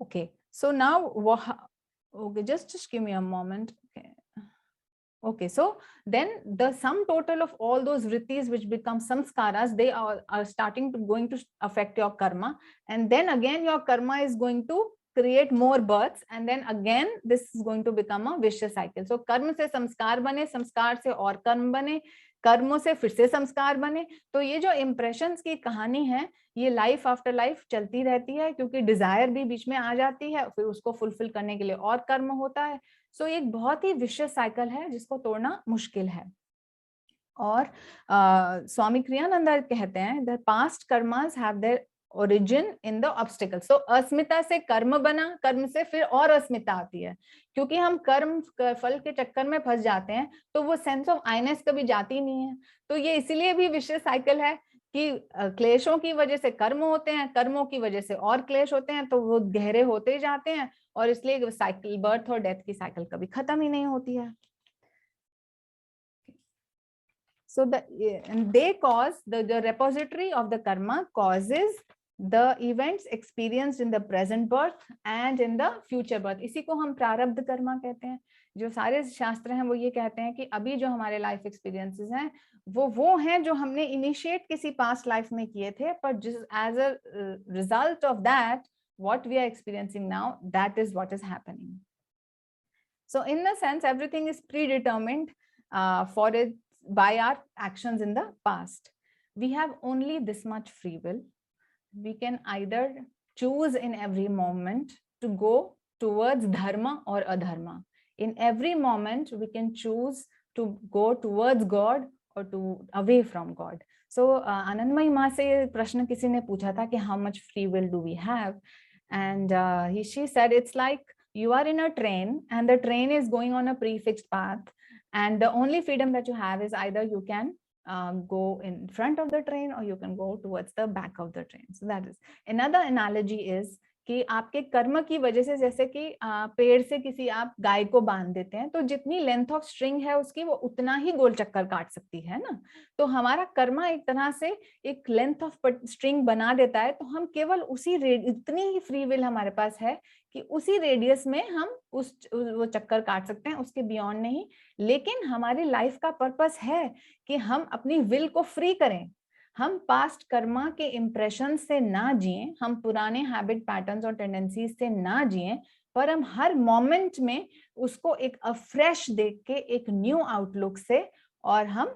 Okay, so now, okay, just give me a moment. Okay, so then the sum total of all those vrittis which become samskaras, they are going to affect your karma, and then again your karma is going to create more births, and then again this is going to become a vicious cycle. So कर्म से संस्कार बने, संस्कार से और कर्म बने, कर्मों से फिर से संस्कार बने. तो ये जो इम्प्रेशंस की कहानी है, ये लाइफ आफ्टर लाइफ चलती रहती है, क्योंकि डिजायर भी बीच में आ जाती है, फिर उसको फुलफिल करने के लिए और कर्म होता है. सो एक बहुत ही विशियस साइकिल है जिसको तोड़ना मुश्किल है. और स्वामी क्रियानंदा कहते हैं, the past karmas have their origin in the obstacle. So अस्मिता से कर्म बना, कर्म से फिर और अस्मिता आती है, क्योंकि हम कर्म फल के चक्कर में फंस जाते हैं, तो वो सेंस ऑफ आइनेस कभी जाती नहीं है. तो ये इसीलिए भी विशियस साइकिल है कि क्लेशों की वजह से कर्म होते हैं, कर्मों की वजह से और क्लेश होते हैं, तो वो गहरे होते जाते हैं, और इसलिए साइकिल, बर्थ और डेथ की साइकिल कभी खत्म ही नहीं होती है. So they cause the repository of the karma causes the events experienced in the present birth and in the future birth. इसी को हम प्रारब्ध कर्मा कहते हैं. जो सारे शास्त्र हैं वो ये कहते हैं कि अभी जो हमारे लाइफ एक्सपीरियंसेस हैं वो हैं जो हमने इनिशिएट किसी पास्ट लाइफ में किए थे, पर as a result of that what we are experiencing now, that is what is happening. So in a sense, everything is predetermined for it by our actions in the past. We have only this much free will. We can either choose in every moment to go towards dharma or adharma. In every moment, we can choose to go towards God or to away from God. So Anandamayi Ma से ये प्रश्न किसी ने पूछा था कि how much free will do we have, and she said it's like you are in a train and the train is going on a prefixed path, and the only freedom that you have is either you can go in front of the train or you can go towards the back of the train. So that is another analogy is कि आपके कर्म की वजह से, जैसे कि पेड़ से किसी आप गाय को बांध देते हैं तो जितनी लेंथ ऑफ स्ट्रिंग है उसकी वो उतना ही गोल चक्कर काट सकती है ना, तो हमारा कर्म एक तरह से एक लेंथ ऑफ स्ट्रिंग बना देता है, तो हम केवल उसी इतनी ही फ्री विल हमारे पास है कि उसी रेडियस में हम वो चक्कर काट सकते हैं, उसके बियॉन्ड नहीं। लेकिन हमारी लाइफ का पर्पस है कि हम अपनी विल को फ्री करें, हम पास्ट कर्मा के इम्प्रेशन से ना जिएं, हम पुराने हैबिट पैटर्न्स और टेंडेंसीज से ना जिएं, पर हम हर मोमेंट में उसको एक फ्रेश देख के एक न्यू आउटलुक से और हम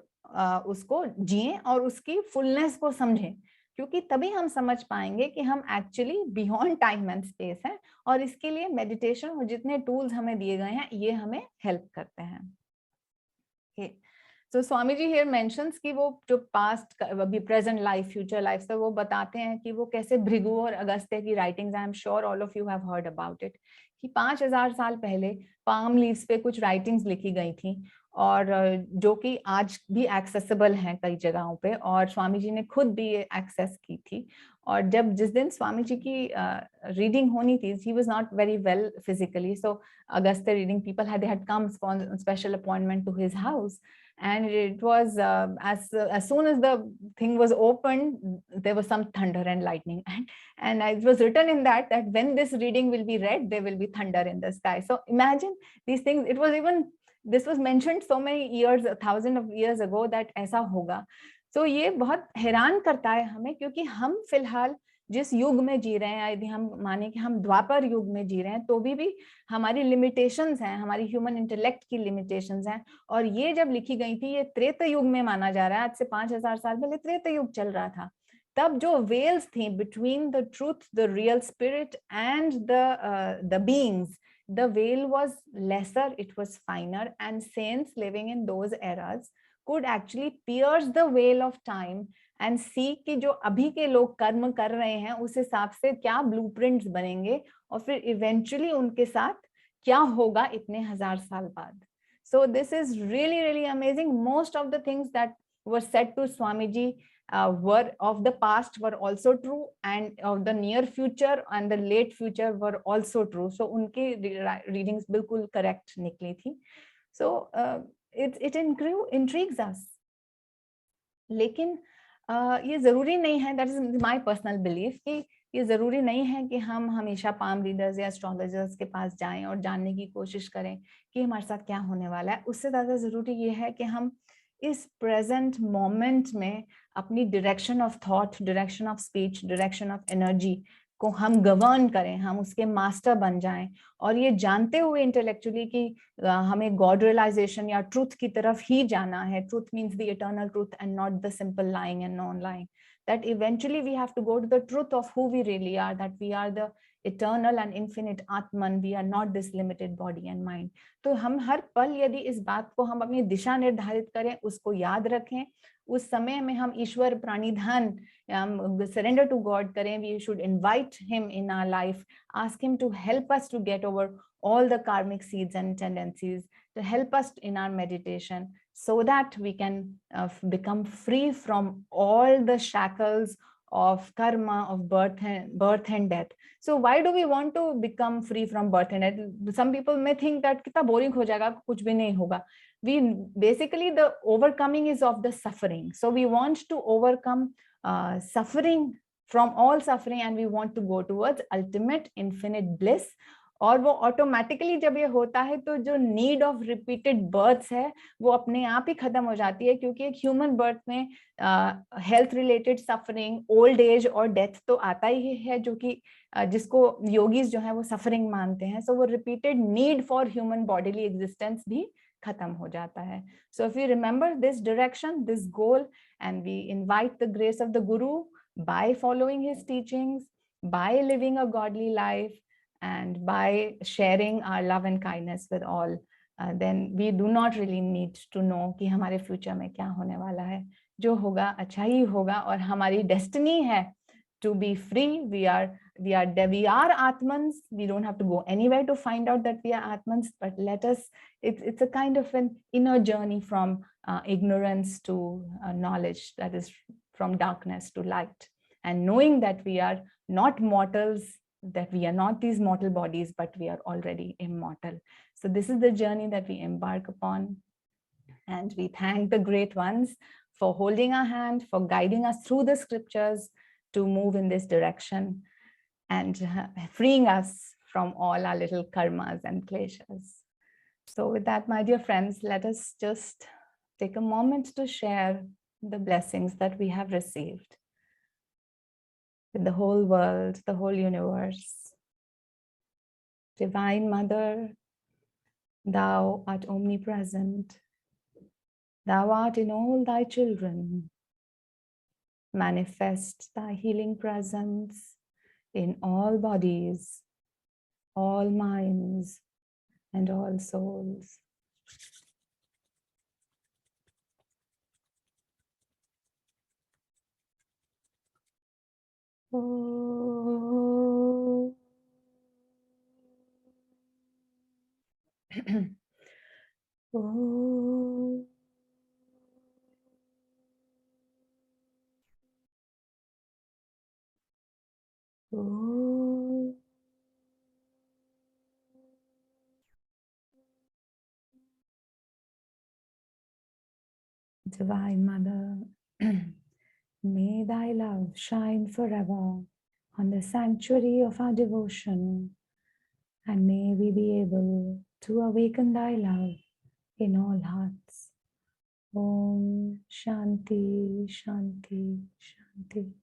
उसको जिएं और उसकी फुलनेस को समझें, क्योंकि तभी हम समझ पाएंगे कि हम actually beyond time and space हैं, और इसके लिए मेडिटेशन और जितने टूल्स हमें दिए गए हैं ये हमें हेल्प करते हैं। okay. So Swami ji here mentions कि वो जो पास्ट अभी प्रेजेंट लाइफ फ्यूचर लाइफ से वो बताते हैं कि वो कैसे भृगु और अगस्त्य की writings, I am sure all of you have heard about it, कि 5000 साल पहले पाम लीव्स पे कुछ राइटिंग्स लिखी गई थी और जो कि आज भी एक्सेसिबल हैं कई जगहों पे, और स्वामी जी ने खुद भी ये एक्सेस की थी। और जब जिस दिन स्वामी जी की रीडिंग होनी थी, he was not very well physically, so Agastya reading people had come for special appointment to his house, and it was as soon as the thing was opened, there was some thunder and lightning, and it was written in that when this reading will be read, there will be thunder in the sky. So imagine these things. It was even, this was mentioned so many years, 1000 of years ago, that ऐसा होगा। तो ये बहुत हैरान करता है हमें, क्योंकि हम फिलहाल जिस युग में जी रहे हैं, यदि हम माने कि हम द्वापर युग में जी रहे हैं, तो भी हमारी लिमिटेशंस हैं, हमारी ह्यूमन इंटेलेक्ट की लिमिटेशंस हैं। और ये जब लिखी गई थी, ये त्रेता युग में माना जा रहा है, आज से 5000 साल पहले त्रेता युग चल रहा था। तब जो वेल्स थी between the truth, the real spirit and the beings, the veil was lesser, it was finer, and saints living in those eras could actually pierce the veil of time and see कि जो अभी के लोग कर्म कर रहे हैं उस हिसाब से क्या ब्लूप्रिंट्स बनेंगे और फिर इवेंचुअली उनके साथ क्या होगा इतने हजार साल बाद। So this is really, really amazing. Most of the things that were said to Swamiji were of the past were also true, and of the near future and the late future were also true. So उनके readings बिल्कुल correct निकली थी। So it intrigues us. लेकिन ये जरूरी नहीं है, that is my personal belief, कि ये जरूरी नहीं है कि हम हमेशा पाम रीडर्स या एस्ट्रोलॉजर्स के पास जाएं और जानने की कोशिश करें कि हमारे साथ क्या होने वाला है। उससे ज्यादा जरूरी ये है कि हम इस प्रेजेंट मोमेंट में अपनी direction of thought, direction of speech, direction of energy को हम गवर्न करें, हम उसके मास्टर बन जाएं, और ये जानते हुए इंटेलेक्चुअली कि हमें गॉड रियलाइजेशन या ट्रूथ की तरफ ही जाना है। Truth means the eternal truth and not the simple lying and non lying, that eventually we have to go to the truth of who we really are, that we are the eternal and infinite Atman, we are not this limited body and mind. तो हम हर पल यदि इस बात को हम अपनी दिशा निर्धारित करें, उसको याद रखें, उस समय में हम ईश्वर प्राणिधान surrender to God करें, we should invite him in our life, ask him to help us to get over all the karmic seeds and tendencies, to help us in our meditation, so that we can become free from all the shackles of karma, of birth and death. So why do we want to become free from birth and death? Some people may think that कितना boring हो जाएगा, कुछ भी नहीं होगा. We basically, the overcoming is of the suffering. So we want to overcome suffering, from all suffering, and we want to go towards ultimate infinite bliss. और वो automatically जब ये होता है तो जो नीड ऑफ रिपीटेड बर्थ्स है वो अपने आप ही खत्म हो जाती है, क्योंकि एक ह्यूमन बर्थ में health related suffering, old age और डेथ तो आता ही है, जो कि जिसको योगीज जो है वो सफरिंग मानते हैं। सो वो repeated need for human bodily existence भी खत्म हो जाता है। So if you remember this direction, this goal, and we invite the grace of the guru by following his teachings, by living a godly life, and by sharing our love and kindness with all then we do not really need to know कि हमारे future में क्या होने वाला है. जो होगा अच्छा ही होगा और हमारी destiny है to be free. We are Atmans. We don't have to go anywhere to find out that we are Atmans, but it's a kind of an inner journey from ignorance to knowledge, that is from darkness to light, and knowing that we are not mortals, that we are not these mortal bodies, but we are already immortal. So this is the journey that we embark upon, and we thank the great ones for holding our hand, for guiding us through the scriptures to move in this direction and freeing us from all our little karmas and kleshas. So with that, my dear friends, let us just take a moment to share the blessings that we have received with the whole world, the whole universe. Divine Mother, thou art omnipresent. Thou art in all thy children. Manifest thy healing presence in all bodies, all minds, and all souls. Oh. Oh. Oh. Divine Mother, may thy love shine forever on the sanctuary of our devotion, and may we be able to awaken thy love in all hearts. Om Shanti, Shanti, Shanti.